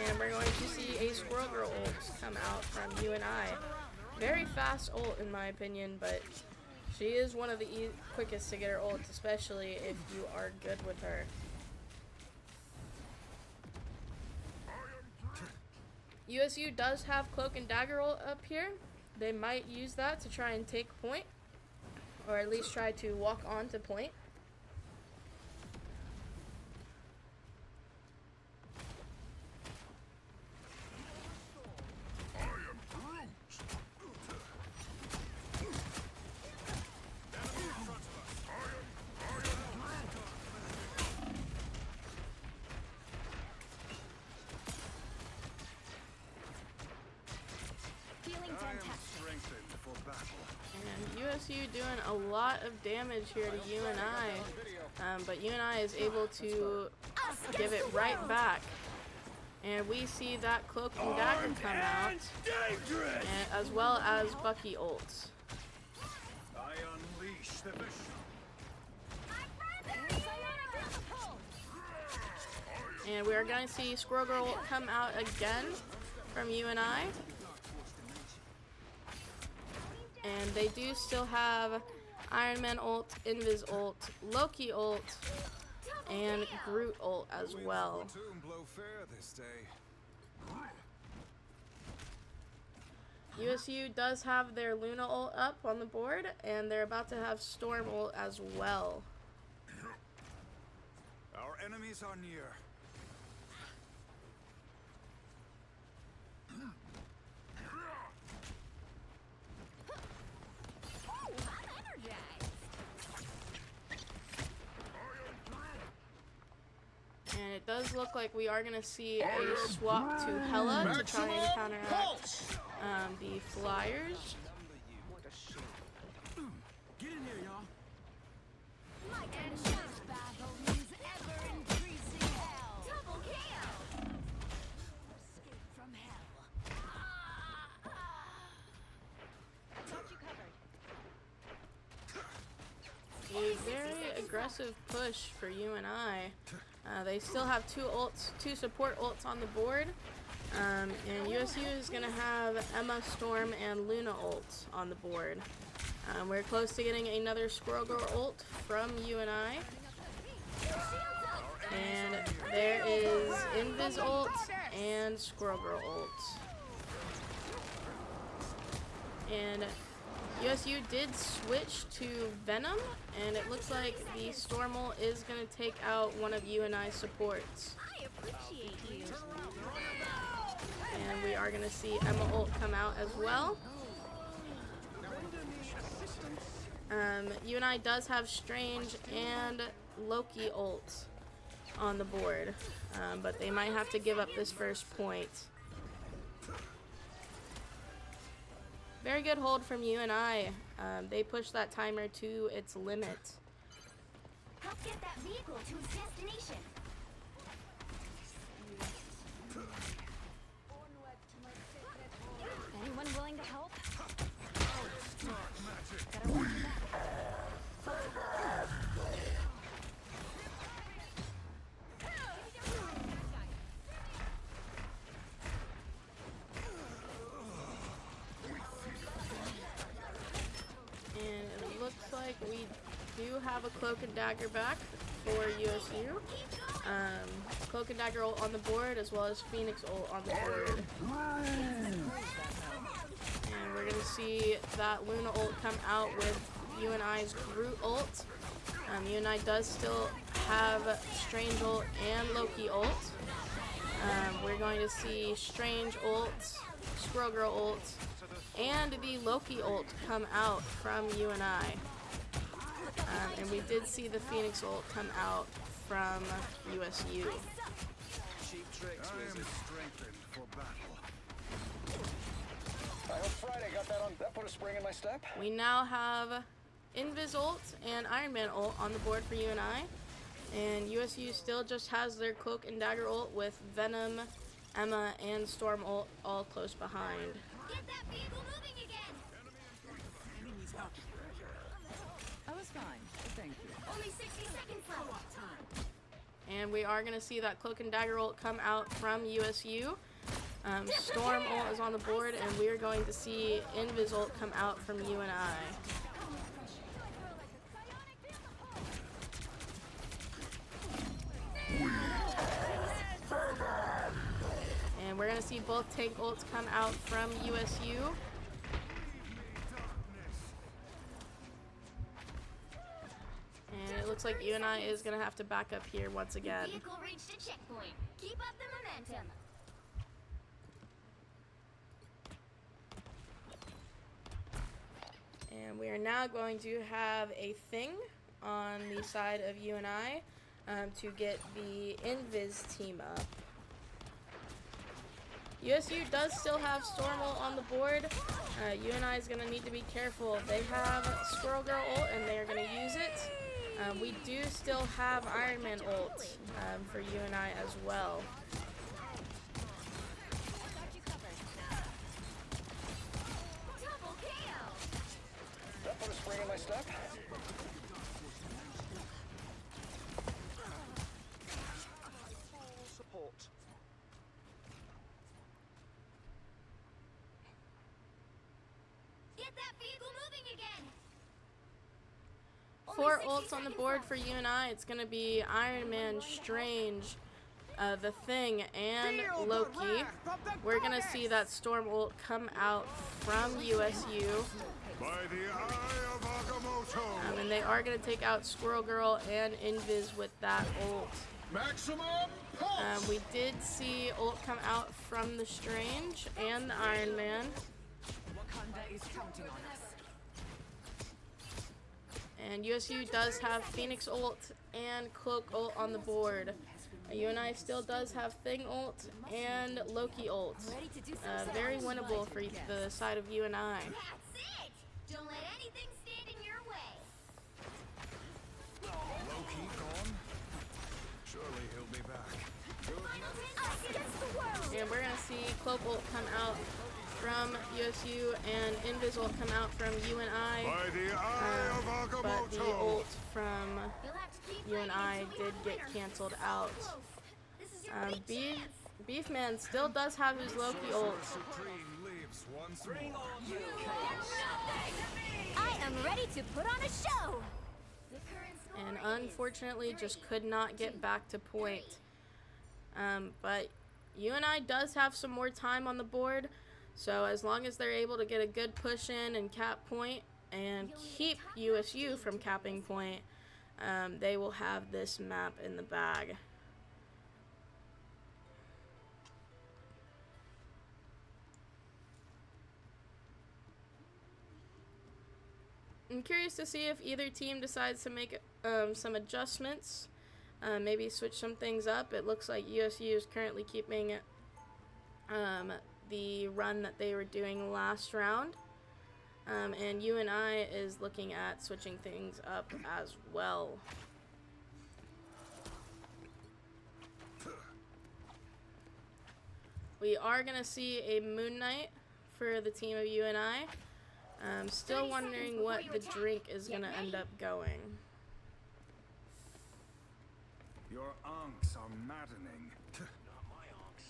And we're going to see a Squirrel Girl ult come out from UNI. Very fast ult in my opinion, but she is one of the quickest to get her ult, especially if you are good with her. USU does have Cloak and Dagger ult up here. They might use that to try and take point, or at least try to walk on to point. And USU doing a lot of damage here to UNI, but UNI is able to give it right back. And we see that Cloak and Dagger come out, and, as well as Bucky ults. I unleash the vision. And we are going to see Squirrel Girl come out again from UNI. And they do still have Iron Man ult, Invis ult, Loki ult, and Groot ult as well. USU does have their Luna ult up on the board, and they're about to have Storm ult as well. Our enemies are near. And it does look like we are going to see a swap to Hela to try and counteract the Flyers. Get in here, y'all. Double kill! From hell. A very aggressive push for UNI. They still have two support ults on the board, and USU is going to have Emma, Storm, and Luna ults on the board. We're close to getting another Squirrel Girl ult from UNI. And there is Invis ult and Squirrel Girl ult. And USU did switch to Venom, and it looks like the Storm ult is going to take out one of UNI's supports. I appreciate you. And we are going to see Emma ult come out as well. UNI does have Strange and Loki ult on the board, but they might have to give up this first point. Very good hold from UNI. They pushed that timer to its limit. Help get that vehicle to its destination. Anyone willing to help? Magic. Gotta watch your back. And it looks like we do have a Cloak and Dagger back for USU. Cloak and Dagger ult on the board, as well as Phoenix ult on the board. And we're going to see that Luna ult come out with UNI's Groot ult. UNI does still have Strange ult and Loki ult. We're going to see Strange ult, Squirrel Girl ult, and the Loki ult come out from UNI. And we did see the Phoenix ult come out from USU. Cheap tricks, I am wizard. strengthened for battle. I hope Friday got that on. That put a spring in my step. We now have Invis ult and Iron Man ult on the board for UNI. And USU still just has their Cloak and Dagger ult with Venom, Emma, and Storm ult all close behind. Get that vehicle moving again! I was fine. Thank you. Only 60 seconds left. And we are going to see that Cloak and Dagger ult come out from USU. Storm ult is on the board, and we are going to see Invis ult come out from UNI. And we're going to see both tank ults come out from USU. And it looks like UNI is going to have to back up here once again. Vehicle reached a checkpoint. Keep up the momentum. And we are now going to have a thing on the side of UNI to get the Invis team up. USU does still have Storm ult on the board. UNI is going to need to be careful. They have Squirrel Girl ult and they are going to use it. We do still have Iron Man ult for UNI as well. Double KO. That put a spring in my step. Full support. Get that vehicle moving again. 4 ults on the board for UNI. It's going to be Iron Man, Strange, The Thing, and Loki. We're going to see that Storm ult come out from USU. By the eye of Agamotto. And they are going to take out Squirrel Girl and Invis with that ult. Maximum pulse. We did see ult come out from the Strange and the Iron Man. And USU does have Phoenix ult and Cloak ult on the board. UNI still does have Thing ult and Loki ult. Very winnable for the side of UNI. That's it. Don't let anything stand in your way. Loki gone? Surely he'll be back. Us against the world. And we're gonna see Cloak ult come out from USU and Invis ult come out from UNI. By the eye of But the Agamotto. ult from You'll have to keep UNI fighting until did we get have canceled winners. out. This is your big chance. Beefman still does have his Loki ult. Supreme lives once more. I am ready to put on a show. The current score And is unfortunately just could not get back to point. But UNI does have some more time on the board, so as long as they're able to get a good push in and cap point and keep USU from capping point, they will have this map in the bag. I'm curious to see if either team decides to make some adjustments, maybe switch some things up. It looks like USU is currently keeping the run that they were doing last round, and UNI is looking at switching things up as well. We are going to see a Moon Knight for the team of UNI. Still 30 wondering seconds what before the you drink attack. is Get going to end ready. up going. Your ankhs are maddening. Not my onks.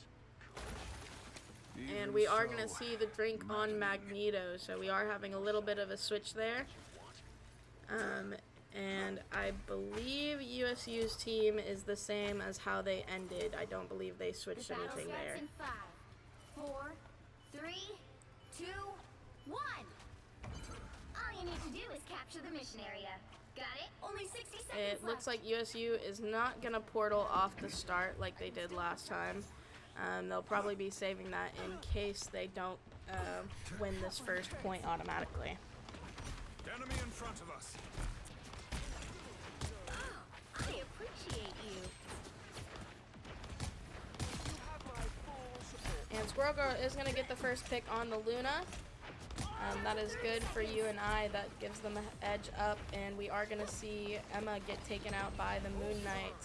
And Even we are going to so, see the drink on maddening. Magneto, so we are having a little bit of a switch there. And I believe USU's team is the same as how they ended. I don't believe they The switched battle anything starts there. in 5, 4, 3, 2, 1. All you need to do is capture the mission area. Got it? Only 60 seconds It looks left. like USU is not going to portal off the start like they did last time. They'll probably be saving that in case they don't win this first point automatically. Enemy in front of us. I appreciate you. And Squirrel Girl is going to get the first pick on the Luna. That is good for UNI. That gives them an edge up, and we are going to see Emma get taken out by the Moon Knight.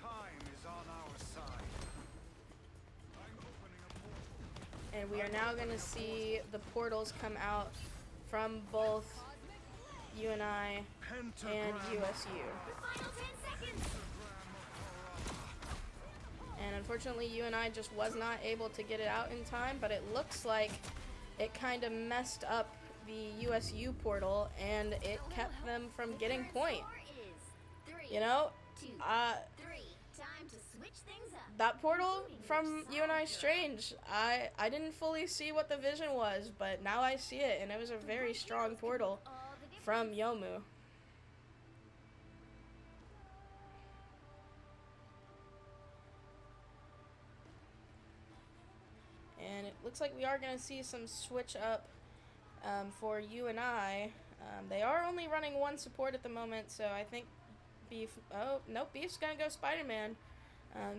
Time is on our side. I'm opening a portal. And we are now going to see the portals come out from both UNI and USU. Final 10 seconds. And unfortunately, UNI just was not able to get it out in time, but it looks like it kind of messed up the USU portal, and it kept them from getting point. Score is 3, You know, 2, 3. Time to switch things up. that portal from UNI Strange, I didn't fully see what the vision was, but now I see it, and it was a very strong portal All the difference. from Yomu. And it looks like we are going to see some switch up for UNI. They are only running one support at the moment, so I think Beef... Oh, nope, Beef's going to go Spider-Man.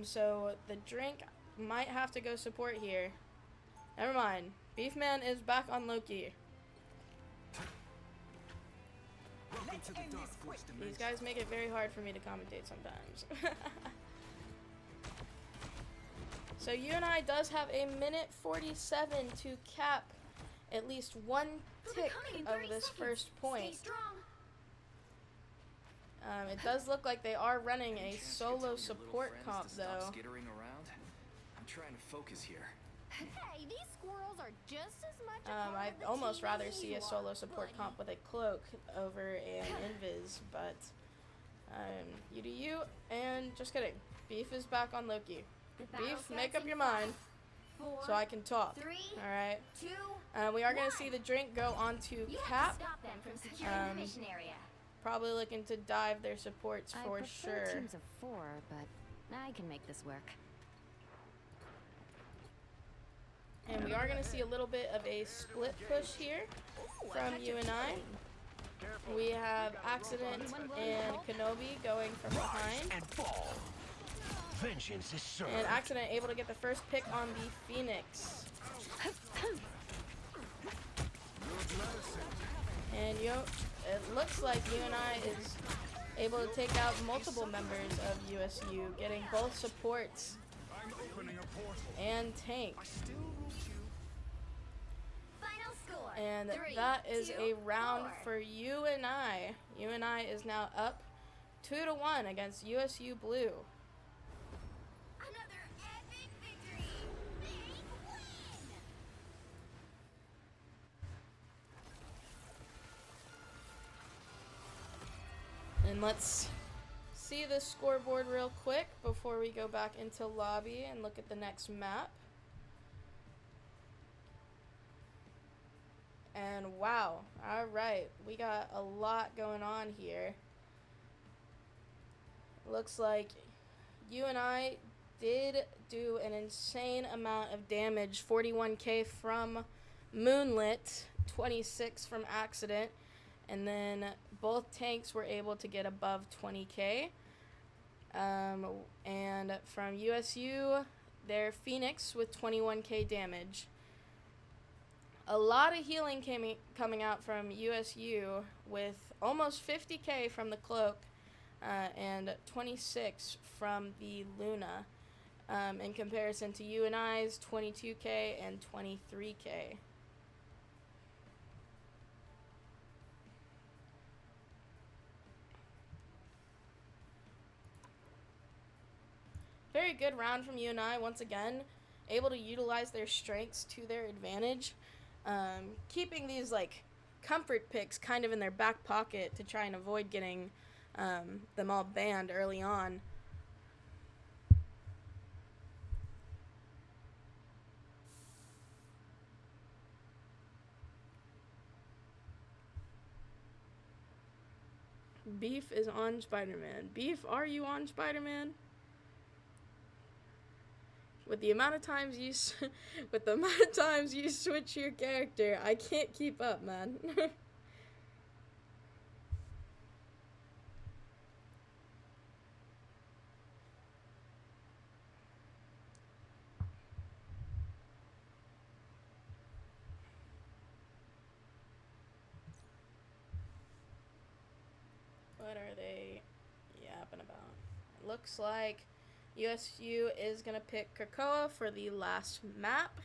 So the drink might have to go support here. Never mind. Beefman is back on Loki. Welcome to the Dark Force dimension. These guys make it very hard for me to commentate sometimes. So UNI does have a minute 47 to cap at least one tick of this first point. Stay strong. It does look like they are running a solo support comp though. Skittering around. I'm trying to focus here. Hey, these squirrels are just as much a part I'd of the almost team rather as see you a solo are, support buddy. comp with a cloak over an invis, but you do you, and just kidding. Beef is back on Loki. The battle Beef, make starts up in your 5, mind 4, so I can talk. 3, Alright. 2. We are going to see the drink go onto You have cap. to stop them from securing the mission area. Probably looking to dive their supports I for prefer sure. teams of 4, but I can make this work. And we are going to see a little bit of a split push here from UNI. We have Accident and Kenobi going from behind. And fall. Vengeance is served. And Accident able to get the first pick on the Phoenix. And it looks like UNI is able to take out multiple members of USU, getting both supports I'm opening a portal. and tank. Final score. And 3, that is 2, a round 4. for UNI. UNI is now up 2-1 against USU Blue. Another epic victory. Big win. And let's see the scoreboard real quick before we go back into lobby and look at the next map. And wow, alright, we got a lot going on here. Looks like UNI did do an insane amount of damage. 41k from Moonlit, 26 from Accident, and then both tanks were able to get above 20k. And from USU, their Phoenix with 21k damage. A lot of healing coming out from USU with almost 50k from the Cloak and 26 from the Luna in comparison to UNI's 22k and 23k. very good round from UNI once again, able to utilize their strengths to their advantage, keeping these like comfort picks kind of in their back pocket to try and avoid getting them all banned early on. Beef is on Spider-Man. Beef, are you on Spider-Man? With the amount of times you switch your character, I can't keep up, man. What are they yapping about? It looks like USU is going to pick Krakoa for the last map.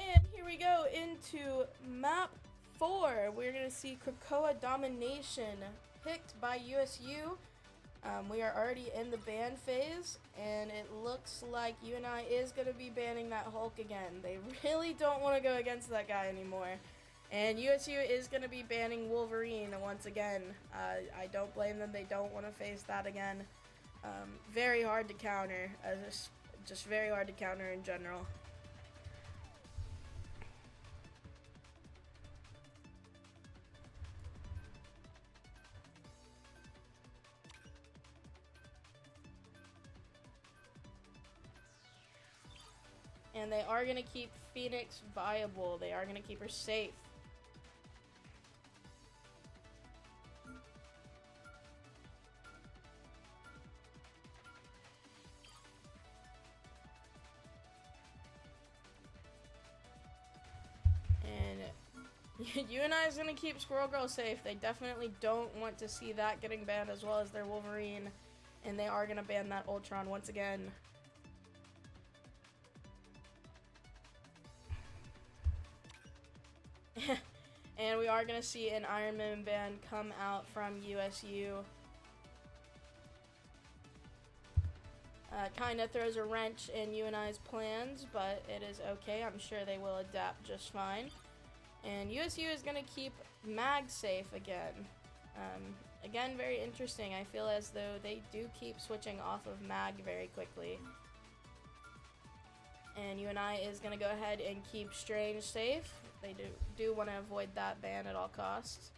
And here we go into map 4. We're going to see Krakoa Domination picked by USU. We are already in the ban phase, and it looks like UNI is going to be banning that Hulk again. They really don't want to go against that guy anymore. And USU is going to be banning Wolverine once again. I don't blame them. They don't want to face that again. Very hard to counter. Just very hard to counter in general. And they are going to keep Phoenix viable. They are going to keep her safe. And UNI is going to keep Squirrel Girl safe. They definitely don't want to see that getting banned, as well as their Wolverine. And they are going to ban that Ultron once again. And we are going to see an Iron Man ban come out from USU. kind of throws a wrench in UNI's plans, but it is okay. I'm sure they will adapt just fine. And USU is going to keep mag safe again. Again, very interesting. I feel as though they do keep switching off of mag very quickly. And UNI is going to go ahead and keep Strange safe. They do want to avoid that ban at all costs,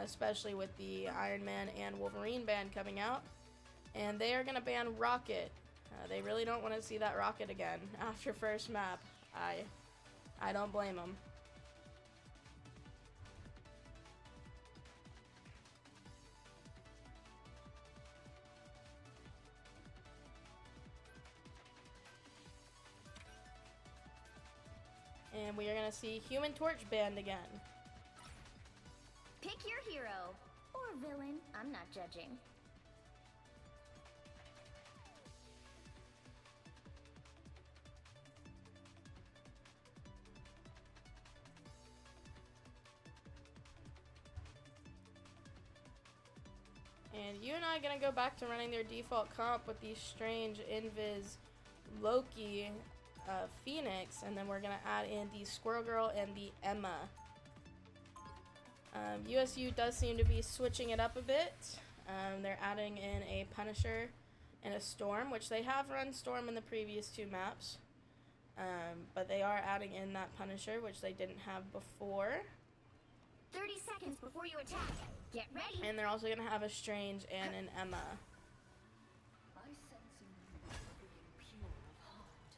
especially with the Iron Man and Wolverine ban coming out. And they are going to ban Rocket. They really don't want to see that Rocket again after first map. I don't blame them. And we are going to see Human Torch banned again. Pick your hero. Or villain. I'm not judging. And UNI gonna go back to running their default comp with the Strange, Invis, Loki, Phoenix, and then we're gonna add in the Squirrel Girl and the Emma. USU does seem to be switching it up a bit. They're adding in a Punisher and a Storm, which they have run Storm in the previous 2 maps. But they are adding in that Punisher, which they didn't have before. 30 seconds before you attack. Get ready. And they're also going to have a Strange and an Emma. I sense in you being pure of heart.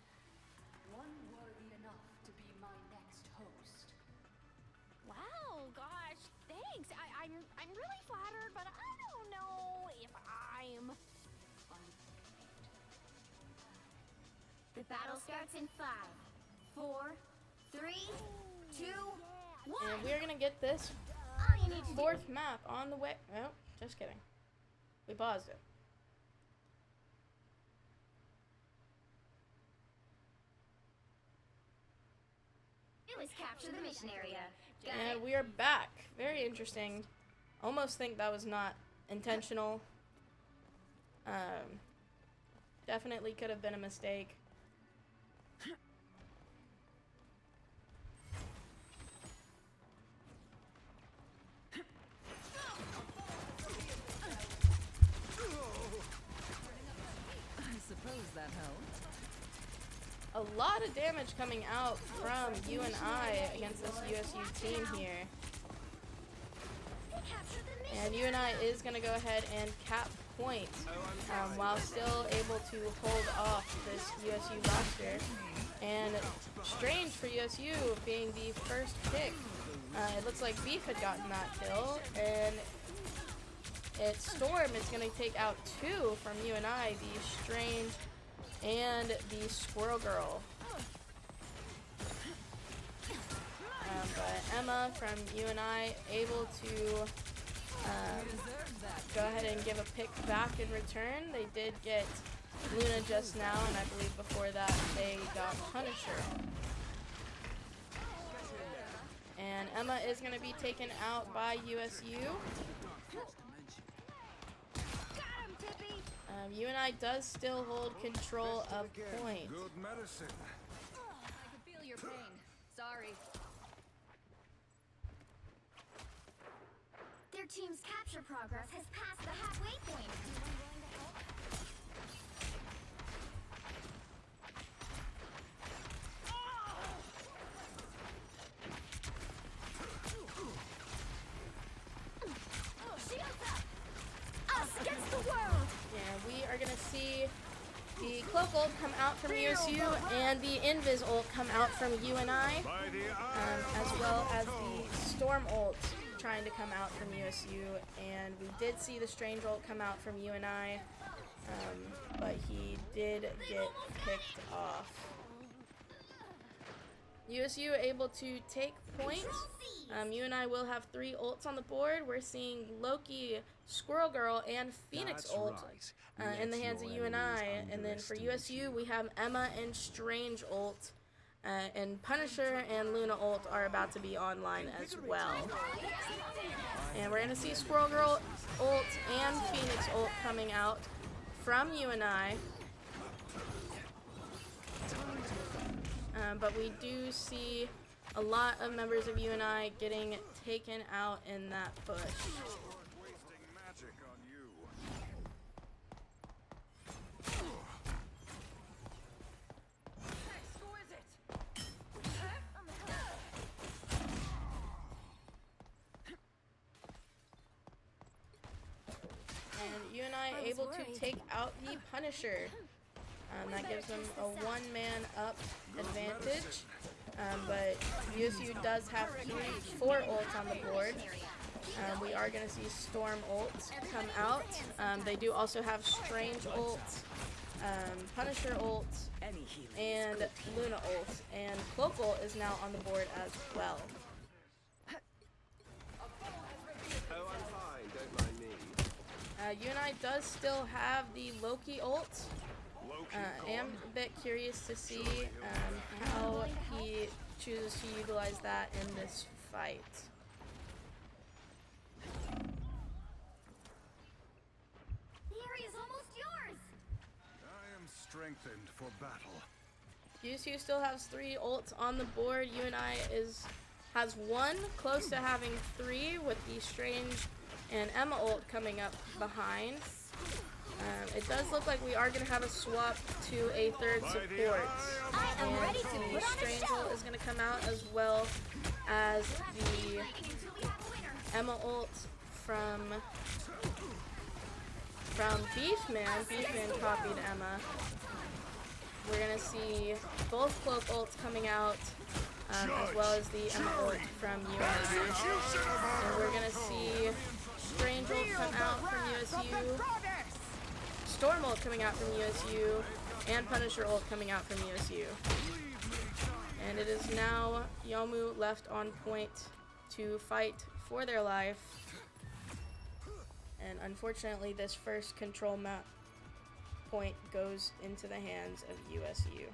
One worthy enough to be my next host. Wow, gosh, thanks. I'm really flattered, but I don't know if I'm. The battle starts in 5, 4, 3, 2, 1. And we're going to get this All you need to 4th map on the way. Oh, just kidding. We paused it. do is capture the mission area. Got And it? we are back. Very interesting. Almost think that was not intentional. Definitely could have been a mistake. I suppose that helped. A lot of damage coming out from UNI against this USU team here. And UNI is going to go ahead and cap point while still able to hold off this USU roster. And strange for USU being the first pick. It looks like Beef had gotten that kill, and it's Storm is going to take out 2 from UNI, the Strange and the Squirrel Girl. But Emma from UNI able to go ahead and give a pick back in return. They did get Luna just now, and I believe before that they got Punisher. And Emma is going to be taken out by USU. UNI does still hold control of point. Good medicine. I can feel your pain. Sorry. Their team's capture progress has passed the halfway point. Shields up! Us against the world! Yeah, we are going to see the Cloak ult come out from USU and the Invis ult come out from UNI, as well as the Storm ult trying to come out from USU. And we did see the Strange ult come out from UNI, but he did get picked off. USU able to take points. UNI will have 3 ults on the board. We're seeing Loki, Squirrel Girl, and Phoenix ult in the hands of UNI. And then for USU, we have Emma and Strange ult. And Punisher and Luna ult are about to be online as well. And we're going to see Squirrel Girl ult and Phoenix ult coming out from UNI. but we do see a lot of members of UNI getting taken out in that push. Wasting magic on you. And UNI able to take out the Punisher. That gives them a one-man up advantage. But USU does have 4 ults on the board. We are going to see Storm ults come out. They do also have Strange ults, Punisher ults, and Luna ults. And Cloak ult is now on the board as well. Oh, I'm fine, don't mind me. UNI does still have the Loki ult. I am a bit curious to see how he chooses to utilize that in this fight. The area's almost yours. I am strengthened for battle. USU still has 3 ults on the board. UNI has 1, close to having 3, with the Strange and Emma ult coming up behind. It does look like we are going to have a swap to a 3rd support. And the Strange ult is going to come out, as well as the Emma ult from Beefman. Beefman copied Emma. We're going to see both Cloak ults coming out, as well as the Emma ult from UNI. And we're going to see Strange ult come out from USU. Storm ult coming out from USU, and Punisher ult coming out from USU. And it is now Yomu left on point to fight for their life. And unfortunately, this first control map point goes into the hands of USU.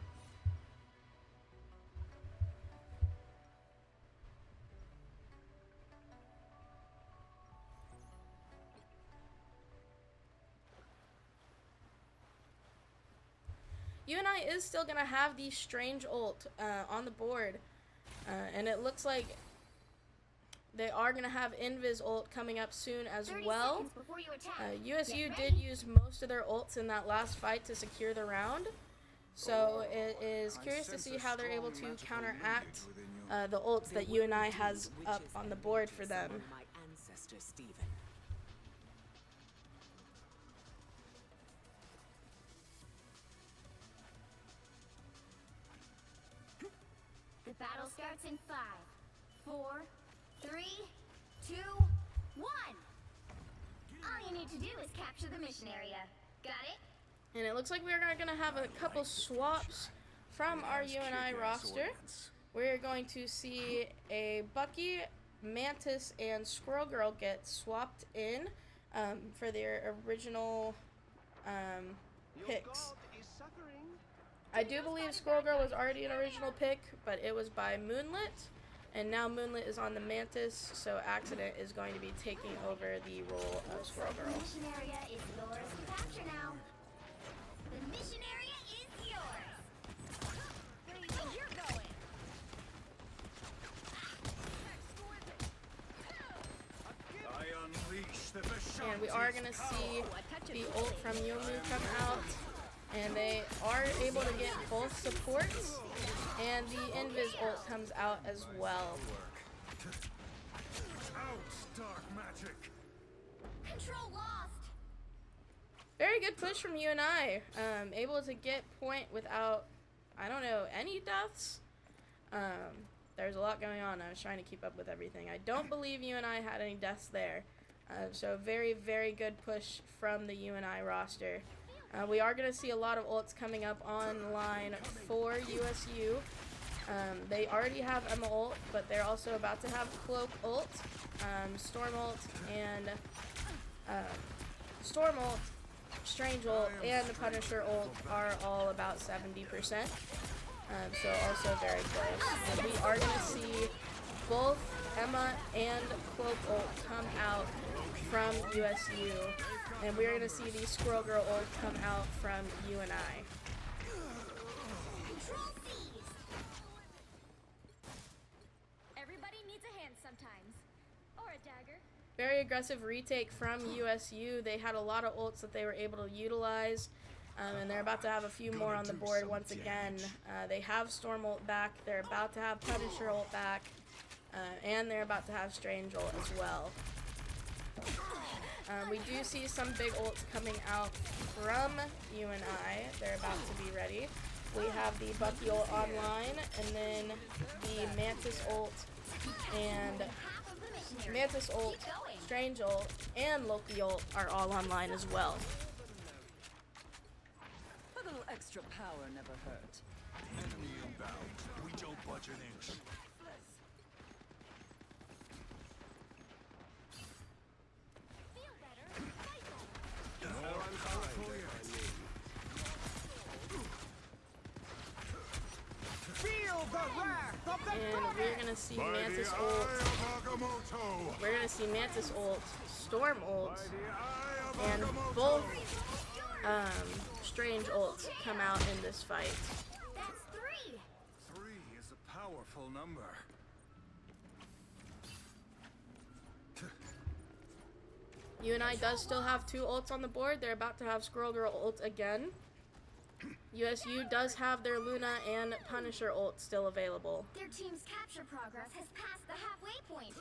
UNI is still going to have the Strange ult on the board, and it looks like they are going to have Invis ult coming up soon as well. USU did use most of their ults in that last fight to secure the round, so it is curious to see how they're able to counteract the ults that UNI has up on the board for them. The battle starts in 5, 4, 3, 2, 1. All you need to do is capture the mission area. Got it? And it looks like we're going to have a couple swaps from our UNI roster. We're going to see a Bucky, Mantis, and Squirrel Girl get swapped in for their original picks. I do believe Squirrel Girl was already an original pick, but it was by Moonlit, and now Moonlit is on the Mantis, so Accident is going to be taking over the role of Squirrel Girl. The mission area is yours to capture now. The mission area is yours. Where do you think you're going? I unleash the Vishanti's And we are going to see the ult from Yomu come out. And they are able to get both supports, and the Invis ult comes out as well. Out, dark magic. Control lost. Very good push from UNI. Able to get point without, I don't know, any deaths. There's a lot going on. I was trying to keep up with everything. I don't believe UNI had any deaths there. So very, very good push from the UNI roster. We are going to see a lot of ults coming up online for USU. They already have Emma ult, but they're also about to have Cloak ult, Storm ult, and Storm ult, Strange ult, and the Punisher ult are all about 70%. So also very close. And we are going to see both Emma and Cloak ult come out from USU. And we're going to see the Squirrel Girl ult come out from UNI. very aggressive retake from USU. They had a lot of ults that they were able to utilize, and they're about to have a few more on the board once again. They have Storm ult back, they're about to have Punisher ult back, and they're about to have Strange ult as well. We do see some big ults coming out from UNI. They're about to be ready. We have the Bucky ult online, and then the Mantis ult, and Mantis ult, Strange ult, and Loki ult are all online as well. A little extra power never hurt. Enemy inbound. We don't budge an inch. And we're gonna see Mantis ult. We're gonna see Mantis ult, Storm ult, and both Strange ults come out in this fight. That's 3. 3 is a powerful number. UNI does still have 2 ults on the board. They're about to have Squirrel Girl ult again. USU does have their Luna and Punisher ult still available. Their team's capture progress has passed the halfway point.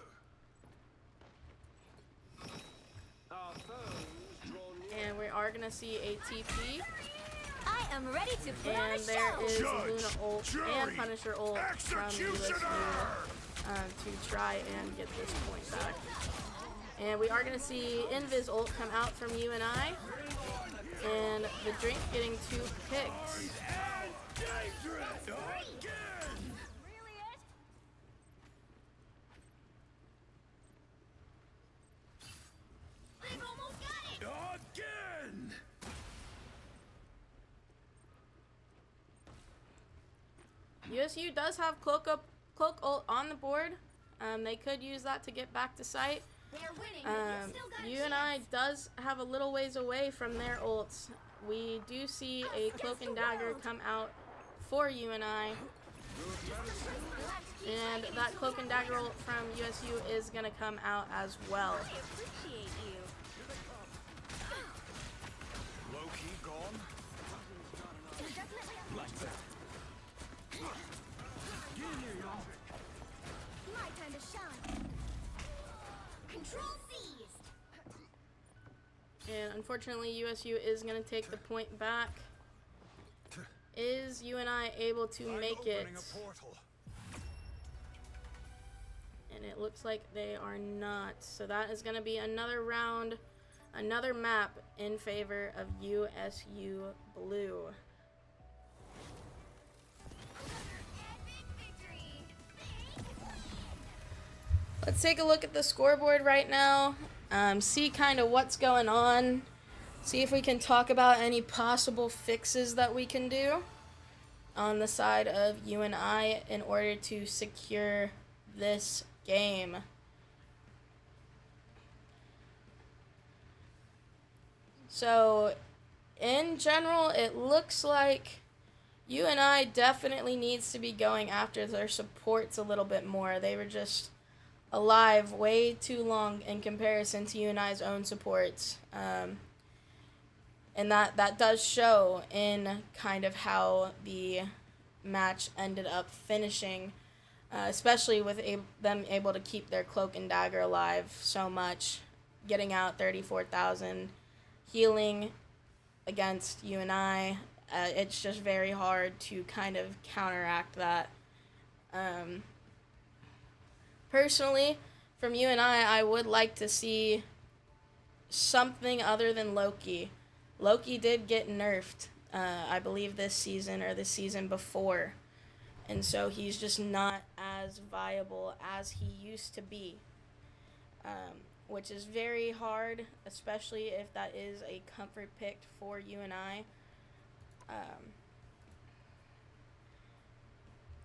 And we are gonna see a TP. I am ready to put on a And there show. is Luna ult and Punisher ult from USU to try and get this point back. And we are going to see Invis ult come out from UNI. And the Drink getting 2 picks. Again! USU does have Cloak ult on the board. They could use that to get back to site. UNI does have a little ways away from their ults. We do see a Cloak and Dagger come out for UNI. And that Cloak and Dagger ult from USU is going to come out as well. Low-key gone? Like that. My time to shine. Control seized. And unfortunately, USU is going to take the point back. Is UNI able to make it? And it looks like they are not. So that is going to be another round, another map in favor of USU Blue. Let's take a look at the scoreboard right now, see kind of what's going on, see if we can talk about any possible fixes that we can do on the side of UNI in order to secure this game. So, in general, it looks like UNI definitely needs to be going after their supports a little bit more. They were just alive way too long in comparison to UNI's own supports. And that does show in kind of how the match ended up finishing, especially with them able to keep their Cloak and Dagger alive so much, getting out 34,000, healing against UNI. It's just very hard to kind of counteract that. Personally, from UNI, I would like to see something other than Loki. Loki did get nerfed, I believe this season or the season before. And so he's just not as viable as he used to be. Which is very hard, especially if that is a comfort pick for UNI.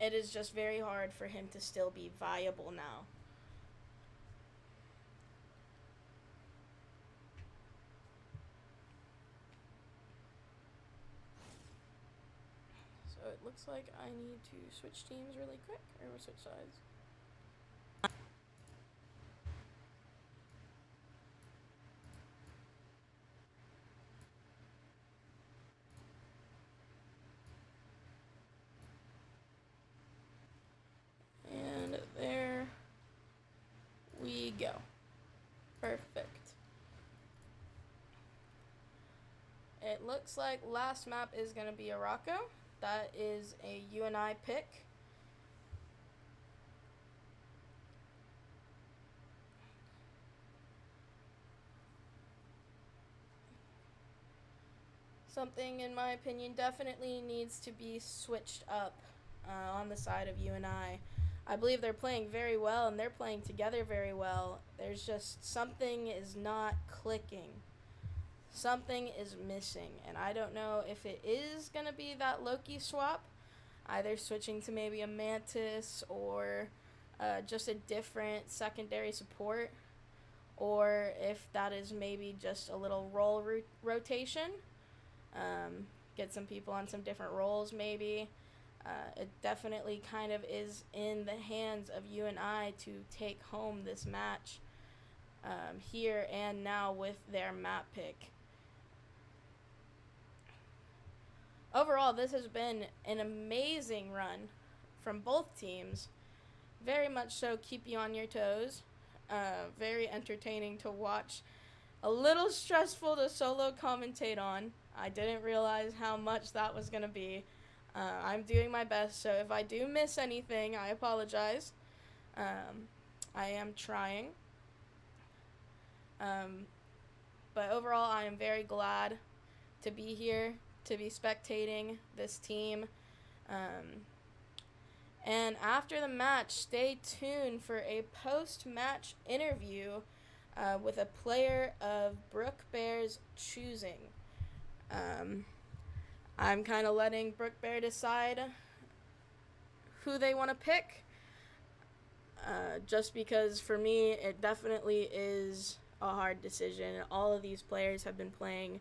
It is just very hard for him to still be viable now. So it looks like I need to switch teams really quick, or switch sides. go. Perfect. It looks like last map is going to be Araco. That is a UNI pick. Something, in my opinion, definitely needs to be switched up on the side of UNI. I believe they're playing very well, and they're playing together very well. There's just something is not clicking. Something is missing, and I don't know if it is going to be that Loki swap, either switching to maybe a Mantis or just a different secondary support, or if that is maybe just a little role rotation. Get some people on some different roles maybe. It definitely kind of is in the hands of UNI to take home this match here and now with their map pick. Overall, this has been an amazing run from both teams. Very much so keep you on your toes. Very entertaining to watch. A little stressful to solo commentate on. I didn't realize how much that was going to be. I'm doing my best, so if I do miss anything, I apologize. I am trying. But overall, I am very glad to be here, to be spectating this team. And after the match, stay tuned for a post-match interview with a player of Brook Bear's choosing. I'm kind of letting Brook Bear decide who they want to pick. Just because for me, it definitely is a hard decision. All of these players have been playing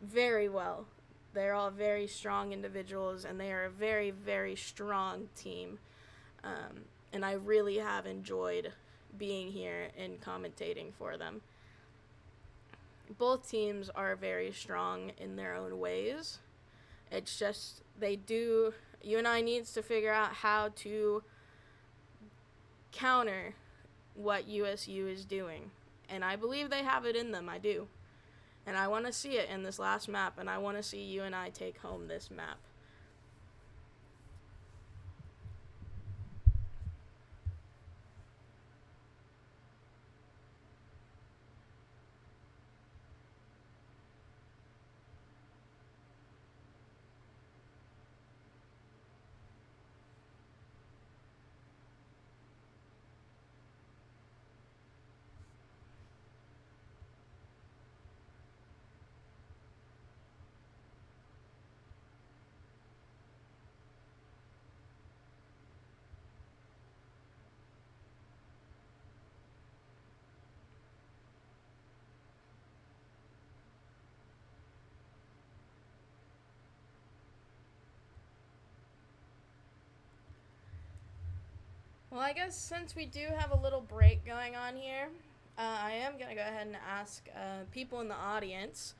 very well. They're all very strong individuals, and they are a very, very strong team. And I really have enjoyed being here and commentating for them. Both teams are very strong in their own ways. It's just UNI needs to figure out how to counter what USU is doing. And I believe they have it in them, I do. And I want to see it in this last map, and I want to see UNI take home this map. Well, I guess since we do have a little break going on here, I am going to go ahead and ask people in the audience.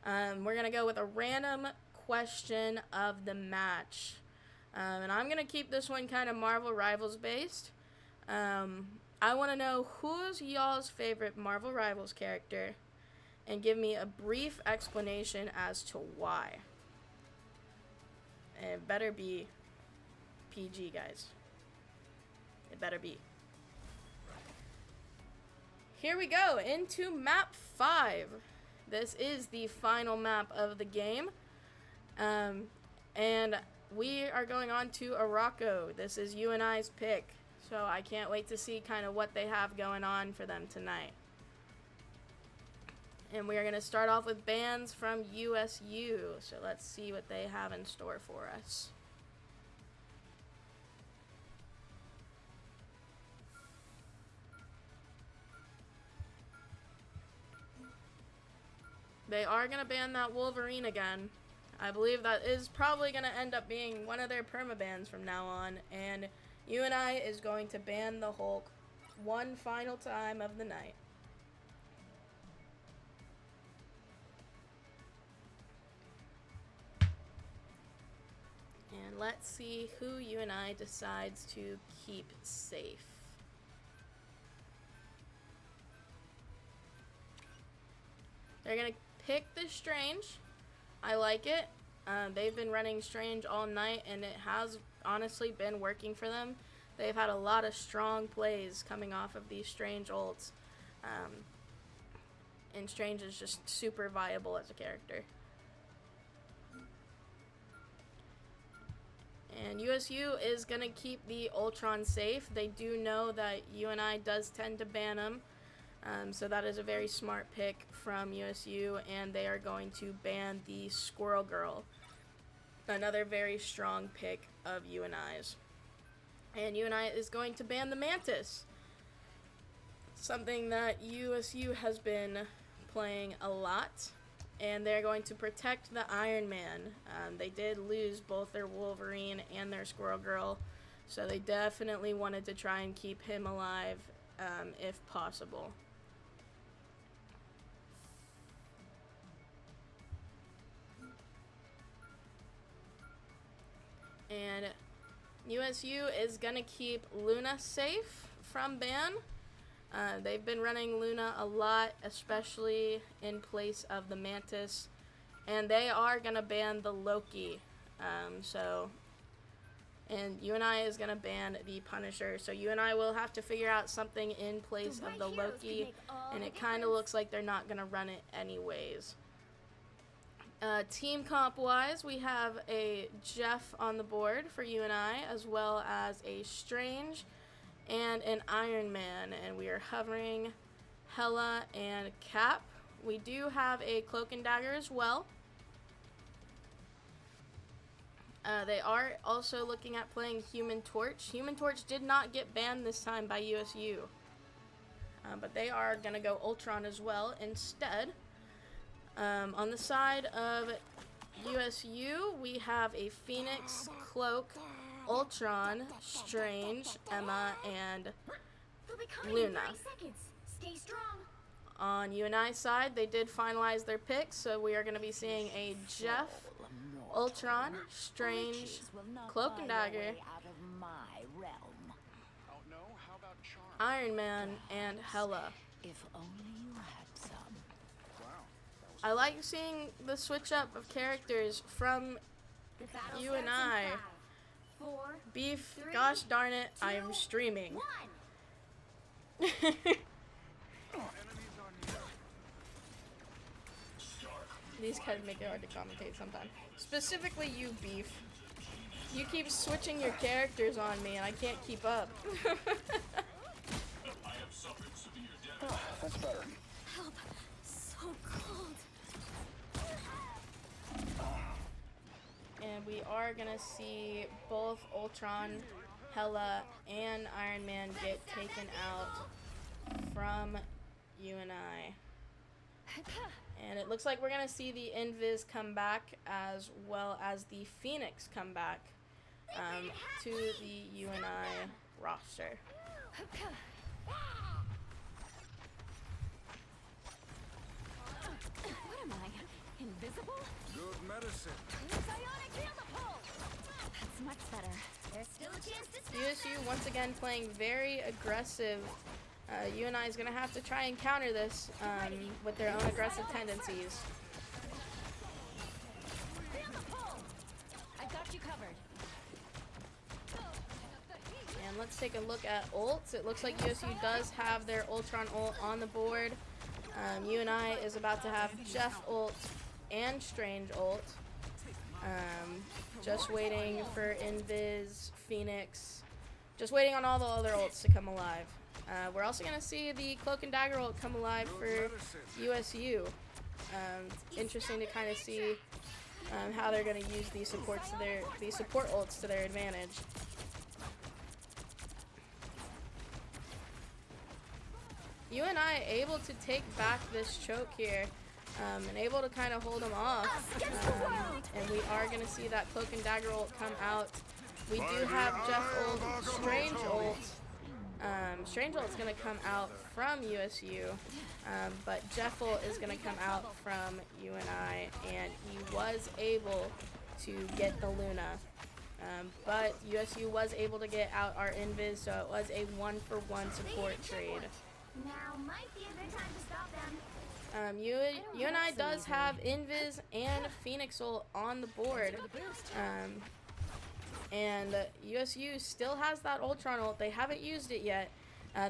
We're going to go with a random question of the match. And I'm going to keep this one kind of Marvel Rivals based. I want to know who's y'all's favorite Marvel Rivals character, and give me a brief explanation as to why. And it better be PG, guys. It better be. Here we go, into map 5. This is the final map of the game. And we are going on to Araco. This is UNI's pick. So I can't wait to see kind of what they have going on for them tonight. And we are going to start off with bans from USU. So let's see what they have in store for us. They are going to ban that Wolverine again. I believe that is probably going to end up being one of their permabans from now on. And UNI is going to ban the Hulk one final time of the night. And let's see who UNI decides to keep safe. They're going to pick the Strange. I like it. They've been running Strange all night, and it has honestly been working for them. They've had a lot of strong plays coming off of these Strange ults. And Strange is just super viable as a character. And USU is going to keep the Ultron safe. They do know that UNI does tend to ban them. So that is a very smart pick from USU. And they are going to ban the Squirrel Girl. Another very strong pick of UNI's. And UNI is going to ban the Mantis. Something that USU has been playing a lot. And they're going to protect the Iron Man. They did lose both their Wolverine and their Squirrel Girl. So they definitely wanted to try and keep him alive if possible. And USU is going to keep Luna safe from ban. They've been running Luna a lot, especially in place of the Mantis. And they are going to ban the Loki. And UNI is going to ban the Punisher. So UNI will have to figure out something in place of the Loki. And it kind of looks like they're not going to run it anyways. Team comp wise, we have a Jeff on the board for UNI, as well as a Strange and an Iron Man, and we are hovering Hela and Cap. We do have a Cloak and Dagger as well. They are also looking at playing Human Torch. Human Torch did not get banned this time by USU, but they are going to go Ultron as well instead. On the side of USU, we have a Phoenix, Cloak, Ultron, Strange, Emma, and Luna. Stay strong. On UNI side, they did finalize their picks, so we are going to be seeing a Jeff, Ultron, Strange, Cloak and Dagger, Iron Man, and Hela. If only you had some. I like seeing the switch up of characters from UNI. Beef, gosh darn it, I am streaming. These guys make it hard to commentate sometimes. Specifically you, Beef. You keep switching your characters on me and I can't keep up. That's better. Help. So cold. And we are gonna see both Ultron, Hela, and Iron Man get taken out from UNI. And it looks like we're gonna see the Invis come back, as well as the Phoenix come back to the UNI roster. What am I? Invisible? Good medicine. Psionic catapult! That's much better. There's still a chance to stop USU once again playing very aggressive. UNI is going to have to try and counter this with their own aggressive tendencies. I got you covered. And let's take a look at ults. It looks like USU does have their Ultron ult on the board. UNI is about to have Jeff ult and Strange ult. Just waiting for Invis, Phoenix. Just waiting on all the other ults to come alive. We're also going to see the Cloak and Dagger ult come alive for USU. Interesting to kind of see how they're going to use these support ults to their advantage. UNI able to take back this choke here, and able to kind of hold them off. And we are going to see that Cloak and Dagger ult come out. We do have Jeff ult, Strange ult. Strange ult is going to come out from USU, but Jeff ult is going to come out from UNI, and he was able to get the Luna. But USU was able to get out our Invis, so it was a 1-for-1 support trade. Now might be a good time to stop them. UNI does have Invis and Phoenix ult on the board. And USU still has that Ultron ult. They haven't used it yet.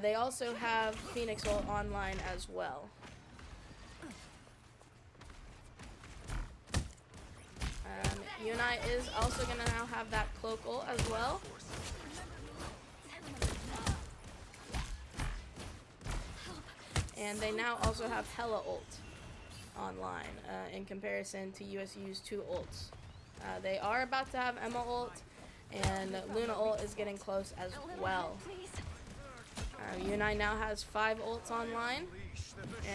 They also have Phoenix ult online as well. UNI is also going to now have that Cloak ult as well. And they now also have Hella ult online in comparison to USU's 2 ults. They are about to have Emma ult, and Luna ult is getting close as well. UNI now has 5 ults online,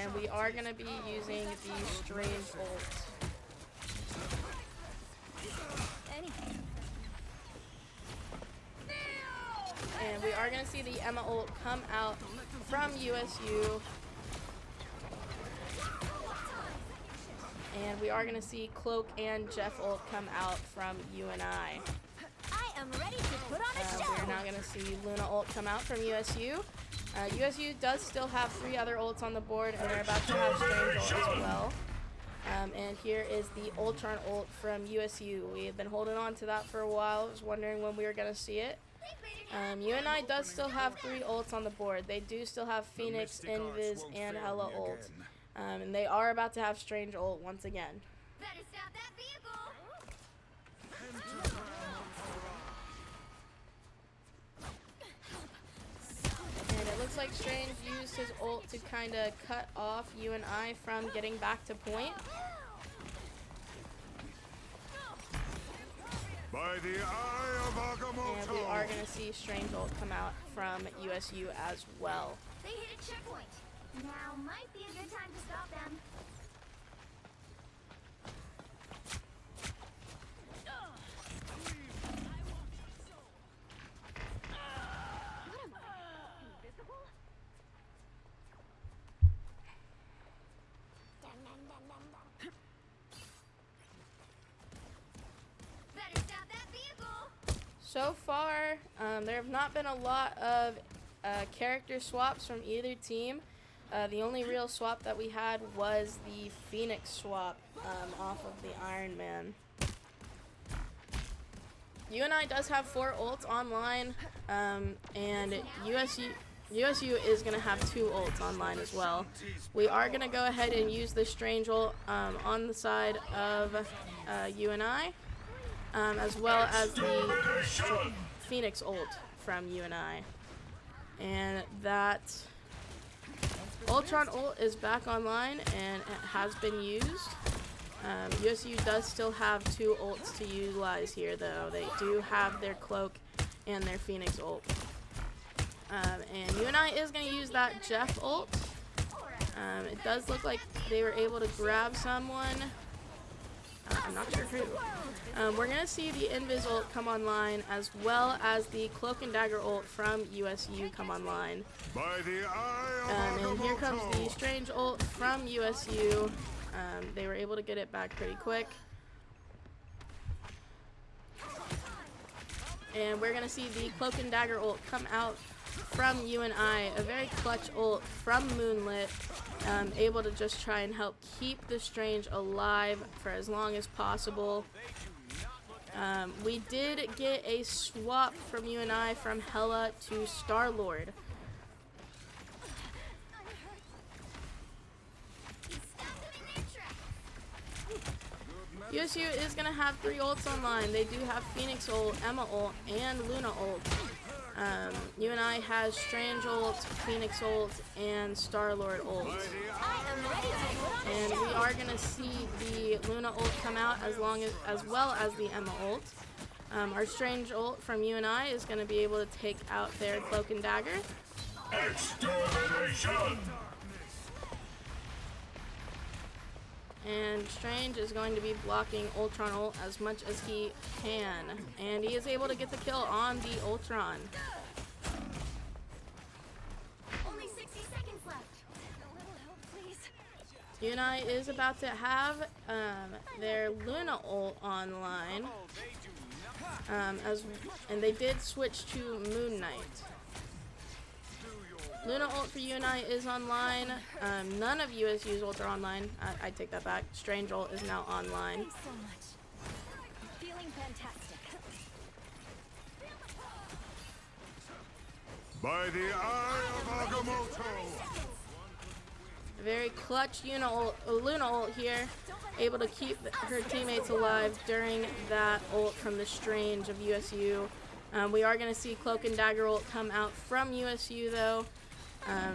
and we are going to be using the Strange ult. And we are going to see the Emma ult come out from USU. And we are going to see Cloak and Jeff ult come out from UNI. I am ready to put on a show. We're now going to see Luna ult come out from USU. USU does still have 3 other ults on the board, and they're about to have Strange ult as well. And here is the Ultron ult from USU. We have been holding on to that for a while. I was wondering when we were going to see it. UNI does still have 3 ults on the board. They do still have Phoenix, Invis, and Hella ult. And they are about to have Strange ult once again. Better stop that vehicle. And it looks like Strange used his ult to kind of cut off UNI from getting back to point. By the eye of Agamotto. And we are going to see Strange ult come out from USU as well. They hit a checkpoint. Now might be a good time to stop them. So far, there have not been a lot of character swaps from either team. The only real swap that we had was the Phoenix swap off of the Iron Man. UNI does have 4 ults online, and USU is going to have 2 ults online as well. We are going to go ahead and use the Strange ult on the side of UNI, as well as the Phoenix ult from UNI. And that Ultron ult is back online and it has been used. USU does still have 2 ults to utilize here though. They do have their Cloak and their Phoenix ult. And UNI is going to use that Jeff ult. It does look like they were able to grab someone. I'm not sure who. We're going to see the Invis ult come online, as well as the Cloak and Dagger ult from USU come online. By the eye of And here comes the Strange ult from USU. They were able to get it back pretty quick. And we're going to see the Cloak and Dagger ult come out from UNI, a very clutch ult from Moonlit, able to just try and help keep the Strange alive for as long as possible. We did get a swap from UNI from Hella to Star-Lord. USU is going to have 3 ults online. They do have Phoenix ult, Emma ult, and Luna ult. UNI has Strange ult, Phoenix ult, and Star-Lord ult. And we are going to see the Luna ult come out as well as the Emma ult. Our Strange ult from UNI is going to be able to take out their Cloak and Dagger. And Strange is going to be blocking Ultron ult as much as he can. And he is able to get the kill on the Ultron. Only 60 seconds left. A little help, please. UNI is about to have their Luna ult online. And they did switch to Moon Knight. Luna ult for UNI is online. None of USU's ult are online. I take that back. Strange ult is now online. Thanks so much. Feeling fantastic. By the eye of Agamotto! Very clutch Luna ult here. Able to keep her teammates alive during that ult from the Strange of USU. We are going to see Cloak and Dagger ult come out from USU though.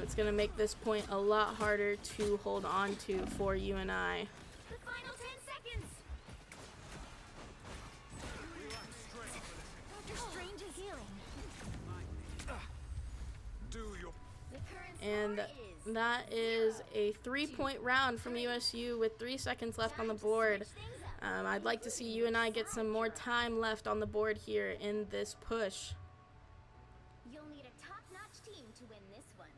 It's going to make this point a lot harder to hold on to for UNI. The final 10 seconds. Dr. Strange is healing. Do your The current And score is that is a 3-point round from USU with 3 seconds left on the board. I'd like to see UNI get some more time left on the board here in this push. You'll need a top-notch team to win this one.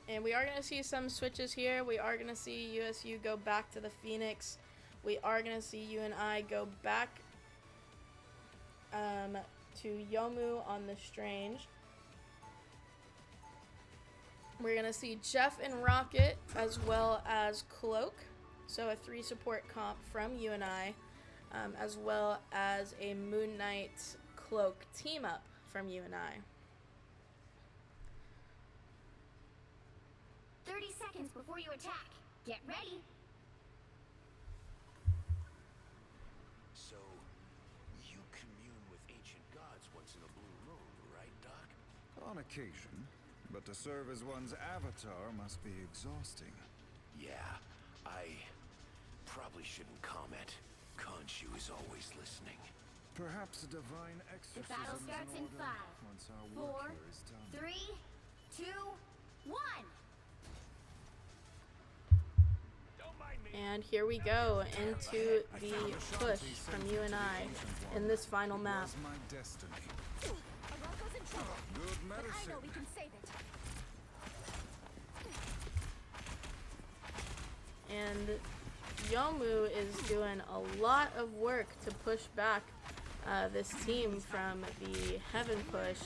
And we are going to see some switches here. We are going to see USU go back to the Phoenix. We are going to see UNI go back to Yomu on the Strange. We're going to see Jeff and Rocket as well as Cloak. So a 3 support comp from UNI, as well as a Moon Knight Cloak team up from UNI. 30 seconds before you attack. Get ready. So, you commune with ancient gods once in a blue moon, right, Doc? on occasion, but to serve as one's avatar must be exhausting. Yeah, I probably shouldn't comment. Khonshu is always listening. Perhaps a divine The exorcism battle is starts in in order 5, once our 4, work here is done. 3, 2, 1. And here we go into the push from UNI in this final map. Was my destiny. Rocco's in trouble. Good But I medicine. know we can save it. And Yomu is doing a lot of work to push back this team from the Heaven push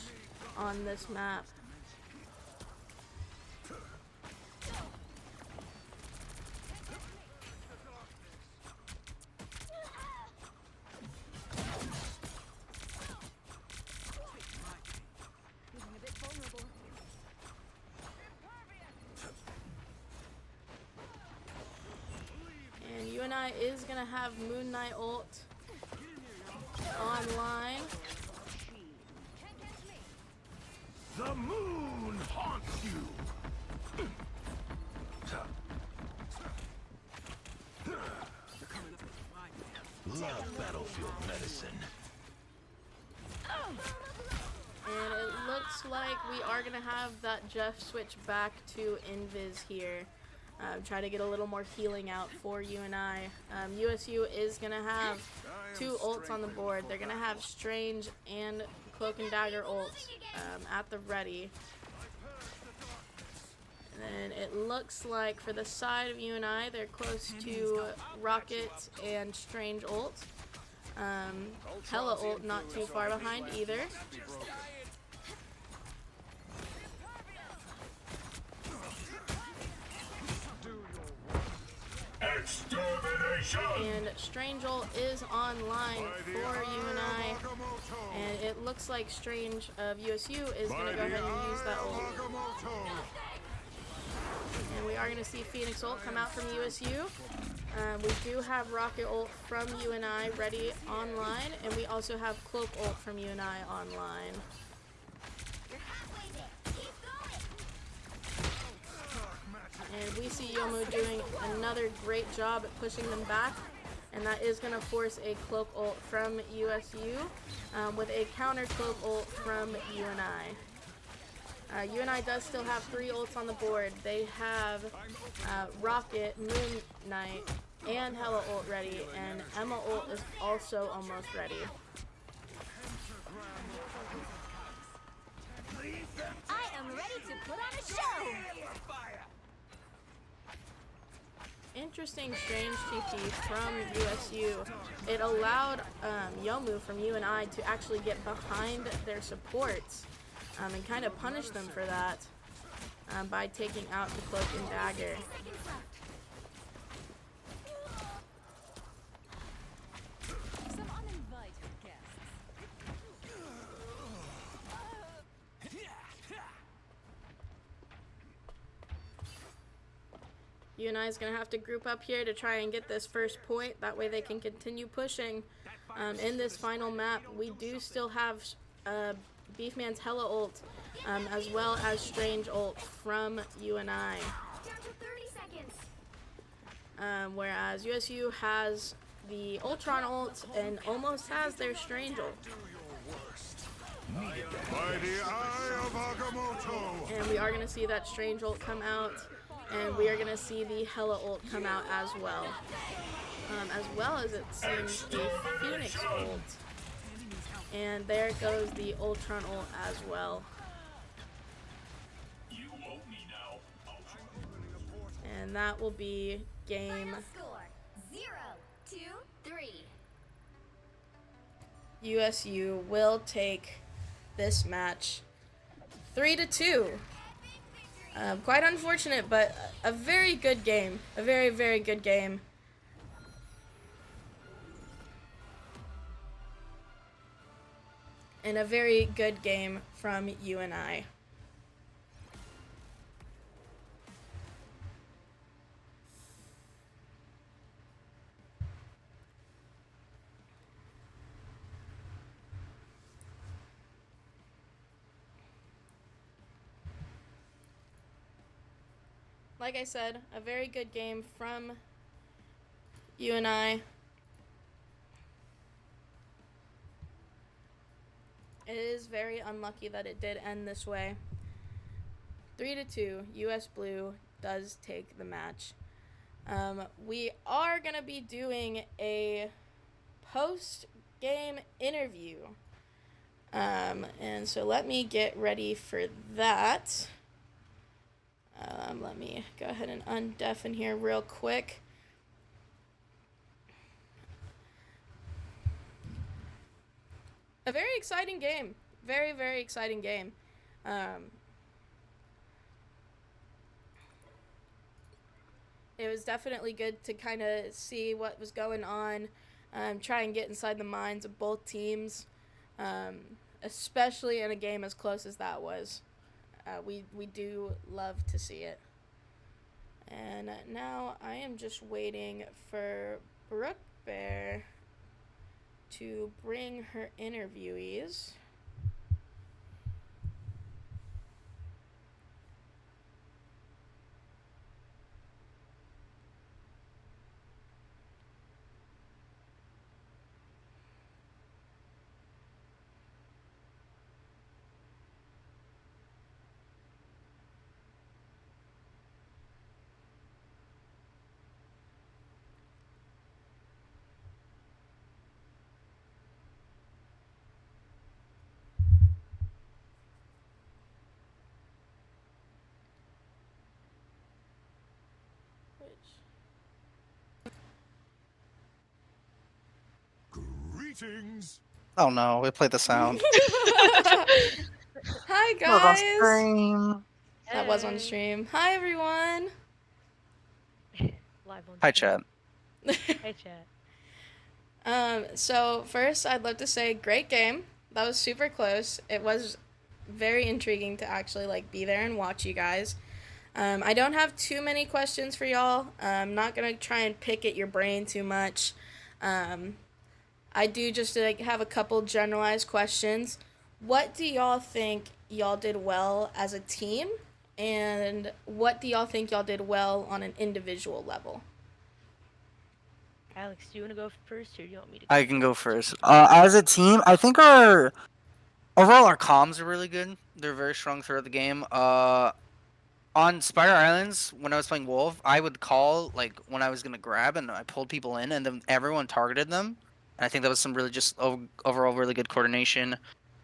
on this map. Feeling a bit vulnerable. And UNI is going to have Moon Knight ult online. The moon haunts you! Love battlefield medicine. And it looks like we are going to have that Jeff switch back to Invis here. Try to get a little more healing out for UNI. USU is going to have 2 ults on the board. They're going to have Strange and Cloak and Dagger ults at the ready. And then it looks like for the side of UNI, they're close to Rocket and Strange ult. Hella ult not too far behind either. Extermination! And Strange ult is online for UNI. And it looks like Strange of USU is going to go ahead and use that ult. And we are going to see Phoenix ult come out from USU. We do have Rocket ult from UNI ready online. And we also have Cloak ult from UNI online. You're halfway there. Keep going. And we see Yomu doing another great job at pushing them back. And that is going to force a Cloak ult from USU with a counter Cloak ult from UNI. UNI does still have 3 ults on the board. They have Rocket, Moon Knight, and Hella ult ready. And Emma ult is also almost ready. I am ready to put on a show. interesting strange TP from USU. It allowed Yomu from UNI to actually get behind their supports and kind of punish them for that by taking out the cloak and dagger. Some uninvited guests. UNI is going to have to group up here to try and get this first point. That way they can continue pushing in this final map. We do still have Beefman's Hella ult as well as Strange ult from UNI. Down to 30 seconds. Whereas USU has the Ultron ult and almost has their Strange ult. By the eye of Agamotto! And we are going to see that Strange ult come out. And we are going to see the Hella ult come out as well. As it seems the Phoenix ult. And there goes the Ultron ult as well. You owe me now. And that will be game. Final score 0-2-3. USU will take this match 3-2. Quite unfortunate, but a very good game. A very, very good game. And a very good game from UNI. Like I said, a very good game from UNI. It is very unlucky that it did end this way. 3-2, US Blue does take the match. We are going to be doing a post-game interview. And so let me get ready for that. Let me go ahead and undeafen here real quick. A very exciting game. Very, very exciting game. It was definitely good to kind of see what was going on, try and get inside the minds of both teams, especially in a game as close as that was. We do love to see it. And now I am just waiting for Brooke Bear to bring her interviewees. Greetings. Oh no, we played the sound. Hi That was on guys. stream. That was on stream. Hi everyone. Live on Hi, stream. chat. Hey, chat. So first I'd love to say great game. That was super close. It was very intriguing to actually like be there and watch you guys. I don't have too many questions for y'all. I'm not gonna try and pick at your brain too much. I do just like have a couple generalized questions. What do y'all think y'all did well as a team? And what do y'all think y'all did well on an individual level? Alex, do you want to go first, or do you want me to? I can go first. As a team, I think our comms are really good. They're very strong throughout the game. On Spider Islands, when I was playing Wolf, I would call like when I was gonna grab, and I pulled people in, and then everyone targeted them. And I think that was some really just overall really good coordination.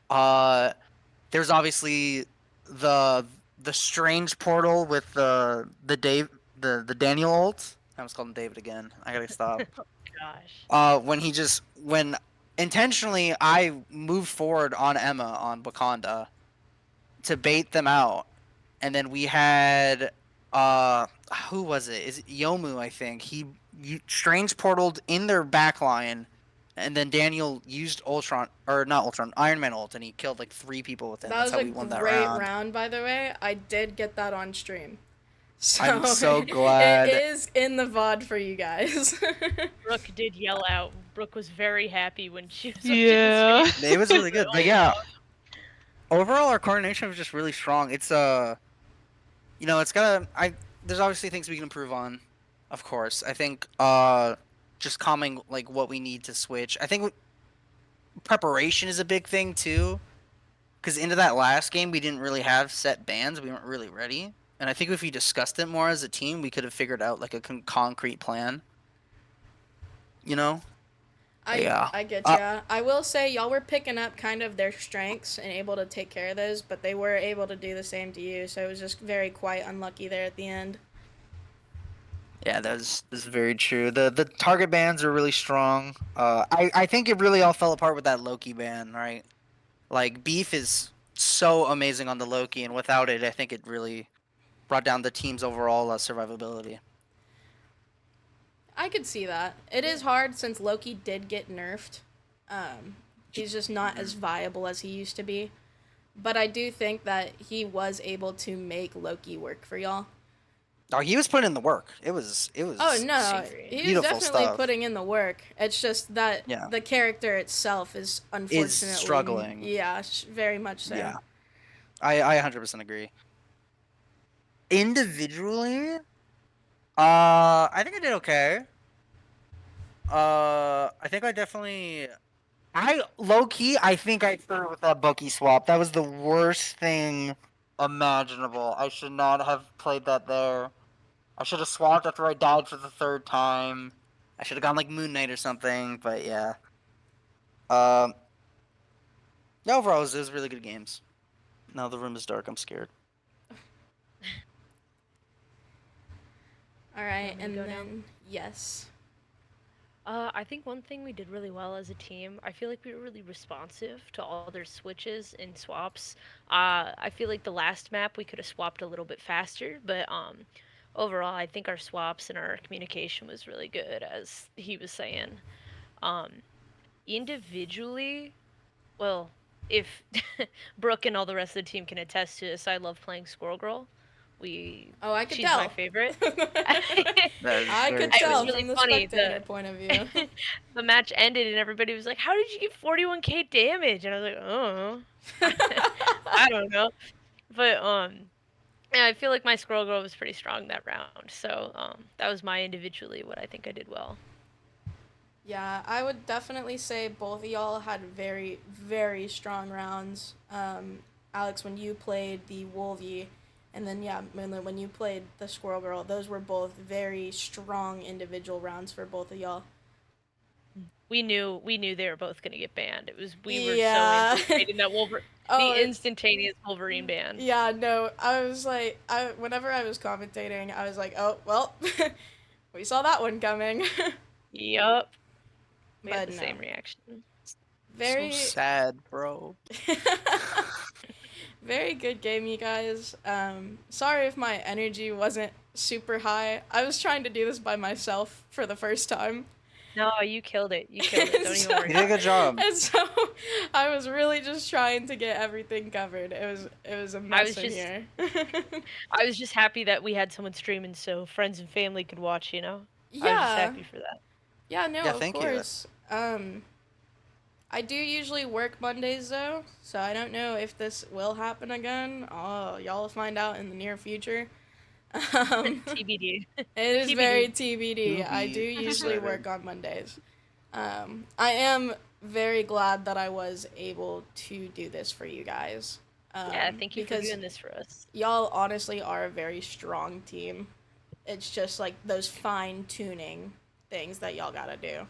There's obviously the strange portal with the Daniel ult I was calling David again. I gotta stop. Gosh. When intentionally I moved forward on Emma on Wakanda to bait them out, and then we had who was it? Is it Yomu? I think he strange portaled in their backline, and then Daniel used Ultron or not Ultron, Iron Man ult, and he killed like 3 people with it. That That's was how a we won that great round. round, by the way. I did get that on stream. So I'm so glad. It is in the VOD for you guys. Brooke did yell out. Brooke was very happy when she was Yeah. It was really good. But yeah. Overall our coordination was just really strong. It's it's there's obviously things we can improve on, of course. I think just calming like what we need to switch. I think preparation is a big thing too. Cuz into that last game we didn't really have set bans. We weren't really ready. And I think if we discussed it more as a team, we could have figured out like a concrete plan. You know? I get ya. I will say y'all were picking up kind of their strengths and able to take care of those, but they were able to do the same to you, so it was just very quite unlucky there at the end. Yeah, that's very true. The target bans are really strong. I think it really all fell apart with that Loki ban, right? Like Beef is so amazing on the Loki, and without it, I think it really brought down the team's overall survivability. I could see that. It is hard since Loki did get nerfed. He's just not as viable as he used to be. But I do think that he was able to make Loki work for y'all. Oh, he was putting in the work. It was. Oh no, he was definitely putting in the work. It's just that the character itself is unfortunately struggling. Yeah, very much so. Yeah, I 100% agree. Individually, I think I did okay. I think I definitely. Low key, I think I threw with that Bucky swap. That was the worst thing imaginable. I should not have played that there. I should have swapped after I died for the 3rd time. I should have gone like Moon Knight or something, but yeah. Overall, it was really good games. Now the room is dark. I'm scared. All right, and then yes. I think one thing we did really well as a team, I feel like we were really responsive to all their switches and swaps. I feel like the last map we could have swapped a little bit faster, but overall I think our swaps and our communication was really good, as he was saying. Individually, well, if Brooke and all the rest of the team can attest to this, I love playing Squirrel Girl. I could she's tell. my favorite. I could tell really from the spectator point of view. The match ended and everybody was like, "How did you get 41k damage?" And I was like, "Oh, I don't know." But yeah, I feel like my Squirrel Girl was pretty strong that round. So that was my individually what I think I did well. Yeah, I would definitely say both of y'all had very, very strong rounds. Alex, when you played the Wolvie, and then, yeah, when you played the Squirrel Girl, those were both very strong individual rounds for both of y'all. We knew they were both going to get banned. We were so anticipating that the instantaneous Wolverine ban. Yeah, no, I was like, whenever I was commentating, I was like, oh, well, we saw that one coming. Yup. We had the same reaction. Very so sad, bro. Very good game, you guys. Sorry if my energy wasn't super high. I was trying to do this by myself for the first time. No, you killed it. Don't even worry. You did a good job. And so I was really just trying to get everything covered. It was a mess in here. I was just happy that we had someone streaming so friends and family could watch, you know? Yeah. I was just happy for that. Yeah, no, yeah, of course. I do usually work Mondays though, so I don't know if this will happen again. Oh, y'all will find out in the near future. TBD. It is TBD. Very TBD. I do usually work on Mondays. I am very glad that I was able to do this for you guys. Yeah, thank you for doing this for us. Y'all honestly are a very strong team. It's just like those fine-tuning things that y'all gotta do.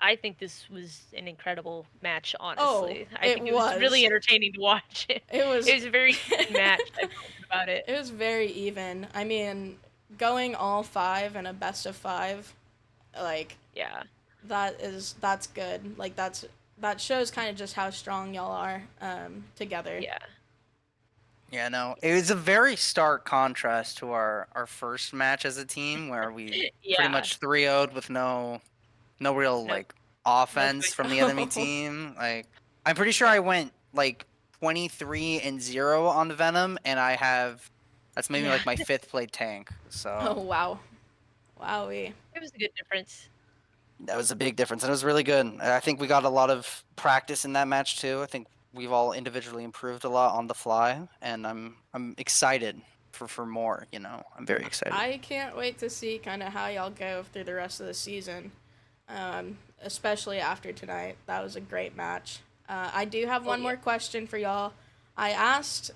I think this was an incredible match, honestly. Oh, I think it was really entertaining to watch. It was a very good match. I felt about it. It was very even. I mean, going all 5 in a best of 5, like, Yeah. that's good. Like, that shows kind of just how strong y'all are together. Yeah. Yeah, no, it was a very stark contrast to our first match as a team where we Yeah. pretty much 3-0'd with no real Nope. like offense from the enemy Oh. team. Like, I'm pretty sure I went like 23-0 on the Venom, and that's maybe like my 5th play tank. So Oh, wow. Wowie. It was a good difference. that was a big difference, and it was really good. I think we got a lot of practice in that match too. I think we've all individually improved a lot on the fly, and I'm excited for more. You know, I'm very excited. I can't wait to see kind of how y'all go through the rest of the season, especially after tonight. That was a great match. I do have one more question for y'all. I asked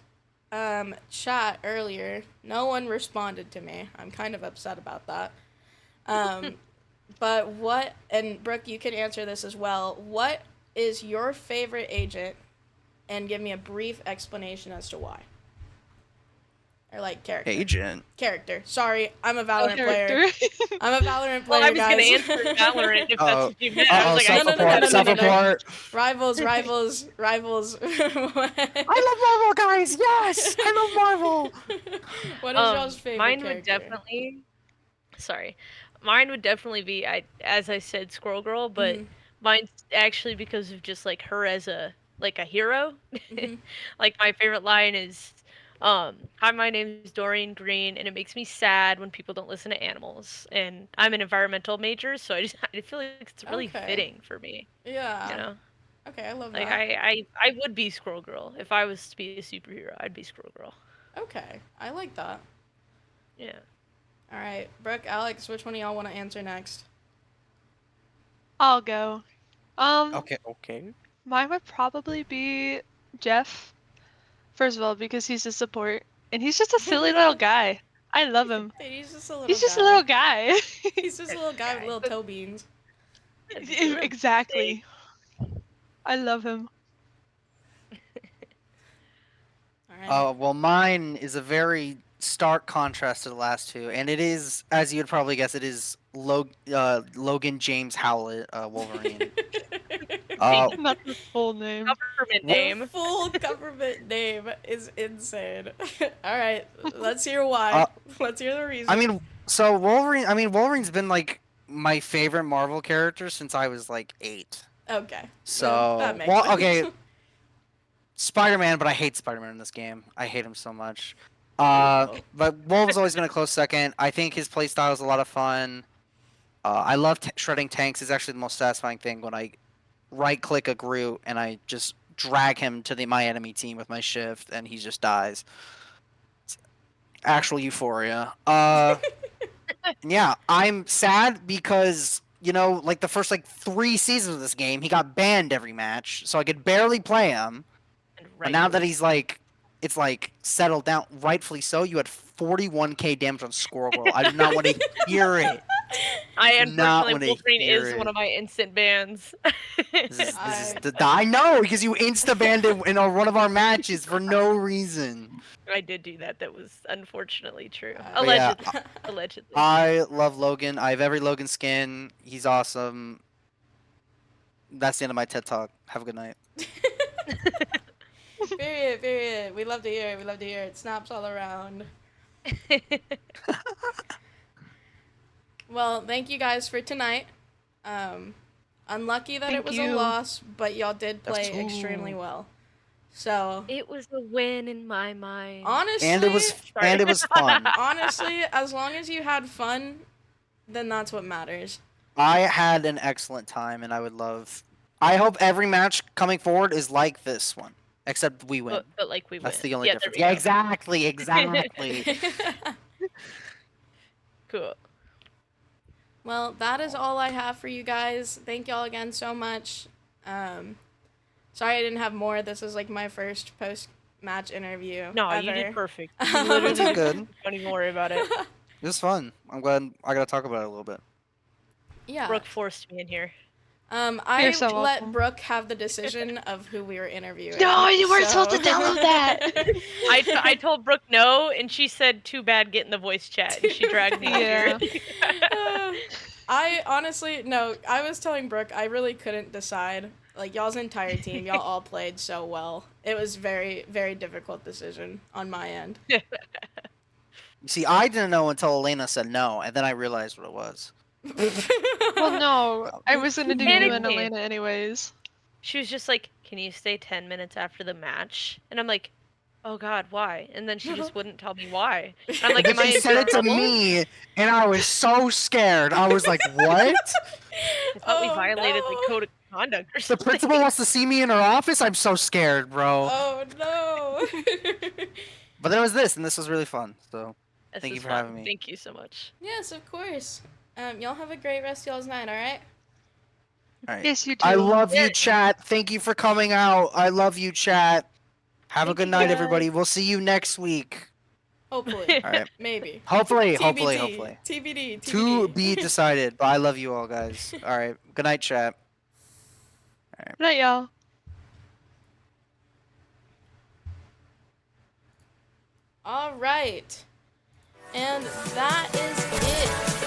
chat earlier. No one responded to me. I'm kind of upset about that. But what, and Brooke, you can answer this as well. What is your favorite agent? And give me a brief explanation as to why. Or like character. Agent. Character. Sorry, I'm a Valorant player. I'm a Valorant player, Well, I was guys. gonna answer Valorant if that's what you meant. I was like, no. Rivals. I love Marvel, guys. Yes, I love Marvel. What is y'all's favorite Mine character? would definitely. Sorry, mine would definitely be as I said, Squirrel Girl, but mine's actually because of just like her as a hero. Like my favorite line is, "Hi, my name is Doreen Green, and it makes me sad when people don't listen to animals." And I'm an environmental major, so I feel like it's really fitting for me. Yeah. You know. Okay, I love like, that. I would be Squirrel Girl if I was to be a superhero. I'd be Squirrel Girl. Okay, I like that. Yeah. All right, Brooke, Alex, which one of y'all want to answer next? I'll go. Okay. Mine would probably be Jeff. First of all, because he's a support, and he's just a silly little guy. I love him. He's just a little He's just guy. a little guy. He's just a little guy with little toe beans. Exactly. I love him. Well, mine is a very stark contrast to the last two, and it is, as you'd probably guess, it is Logan James Howlett, Wolverine. Not the full name. Government name. The full government name is insane. All right, let's hear why. Let's hear the reason. Wolverine's been like my favorite Marvel character since I was like 8. Okay. So, that makes sense. Okay. Spider-Man, but I hate Spider-Man in this game. I hate him so much. But Wolv's always been a close second. I think his playstyle is a lot of fun. I love shredding tanks. It's actually the most satisfying thing when I right-click a Groot and I just drag him to my enemy team with my shift and he just dies. It's actual euphoria. Yeah, I'm sad because, like the first 3 seasons of this game, he got banned every match, so I could barely play him. But now that he's it's settled down, rightfully so. You had 41k damage on Squirrel Girl. I do not want to hear it. Unfortunately, Wolverine is one of my instant bans. I know, because you insta-banned it in one of our matches for no reason. I did do that. That was unfortunately true. Allegedly. Yeah, allegedly. I love Logan. I have every Logan skin. He's awesome. That's the end of my TED Talk. Have a good night. Period. We love to hear it. Snaps all around. Well, thank you guys for tonight. Unlucky that it was a loss, but y'all did play extremely well. So it was a win in my mind. Honestly, and it was fun. Honestly, as long as you had fun, then that's what matters. I had an excellent time, and I hope every match coming forward is like this one. Except we win. But like we win. That's the only difference. Yeah, exactly. Cool. Well, that is all I have for you guys. Thank y'all again so much. Sorry I didn't have more. This is my first post-match interview. No, ever. You did perfect. You literally did good. Don't even worry about it. It was fun. I'm glad I got to talk about it a little bit. Yeah. Brooke forced me in here. I You're so let welcome. Brooke have the decision of who we were interviewing. No, you weren't supposed to so- tell him that. I told Brooke no, and she said, "Too bad, get in the voice chat." And she dragged me Yeah. here. I honestly, no, I was telling Brooke, I really couldn't decide. Like, y'all's entire team, y'all all played so well. It was very, very difficult decision on my end. You see, I didn't know until Elena said no, and then I realized what it was. Well, no, I was gonna do you Panic and me. Elena anyways. She was just like, "Can you stay 10 minutes after the match?" And I'm like, "Oh God, why?" And then she just wouldn't tell me why. And I'm like, And "Am I she in said it to trouble?" me, and I was so scared. I was like, what? I thought we violated the code of conduct or The something. principal wants to see me in her office? I'm so scared, bro. Oh no. But there was this, and this was really fun. So This thank you is for fun. having me. Thank you so much. Yes, of course. Y'all have a great rest of y'all's night, alright? All right. Yes, you I too. love you, chat. Thank you for coming out. I love you, chat. Have a Thank good you, night, guys. everybody. We'll see you next week. Hopefully. All right. Maybe. Hopefully, TBD. TBD. To be decided, but I love you all, guys. All right. Good night, chat. Good night, y'all. Alright. And that is it for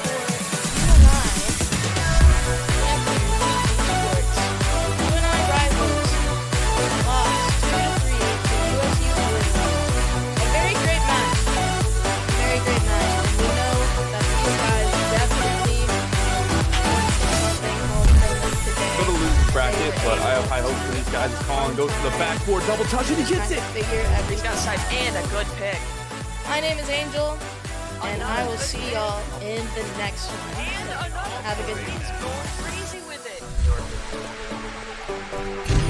UNI rivals lost 2-3 to USU UNI. A very great match. Very great match. And we know that these guys definitely want something home for them today. For the losers bracket, but I have high hopes for these guys. Colin goes to the backboard, double touch, and he hits it. Figure everything. He's got size and a good pick. My name is Angel, and I will see y'all in the next one. Have a good night. Going crazy with it.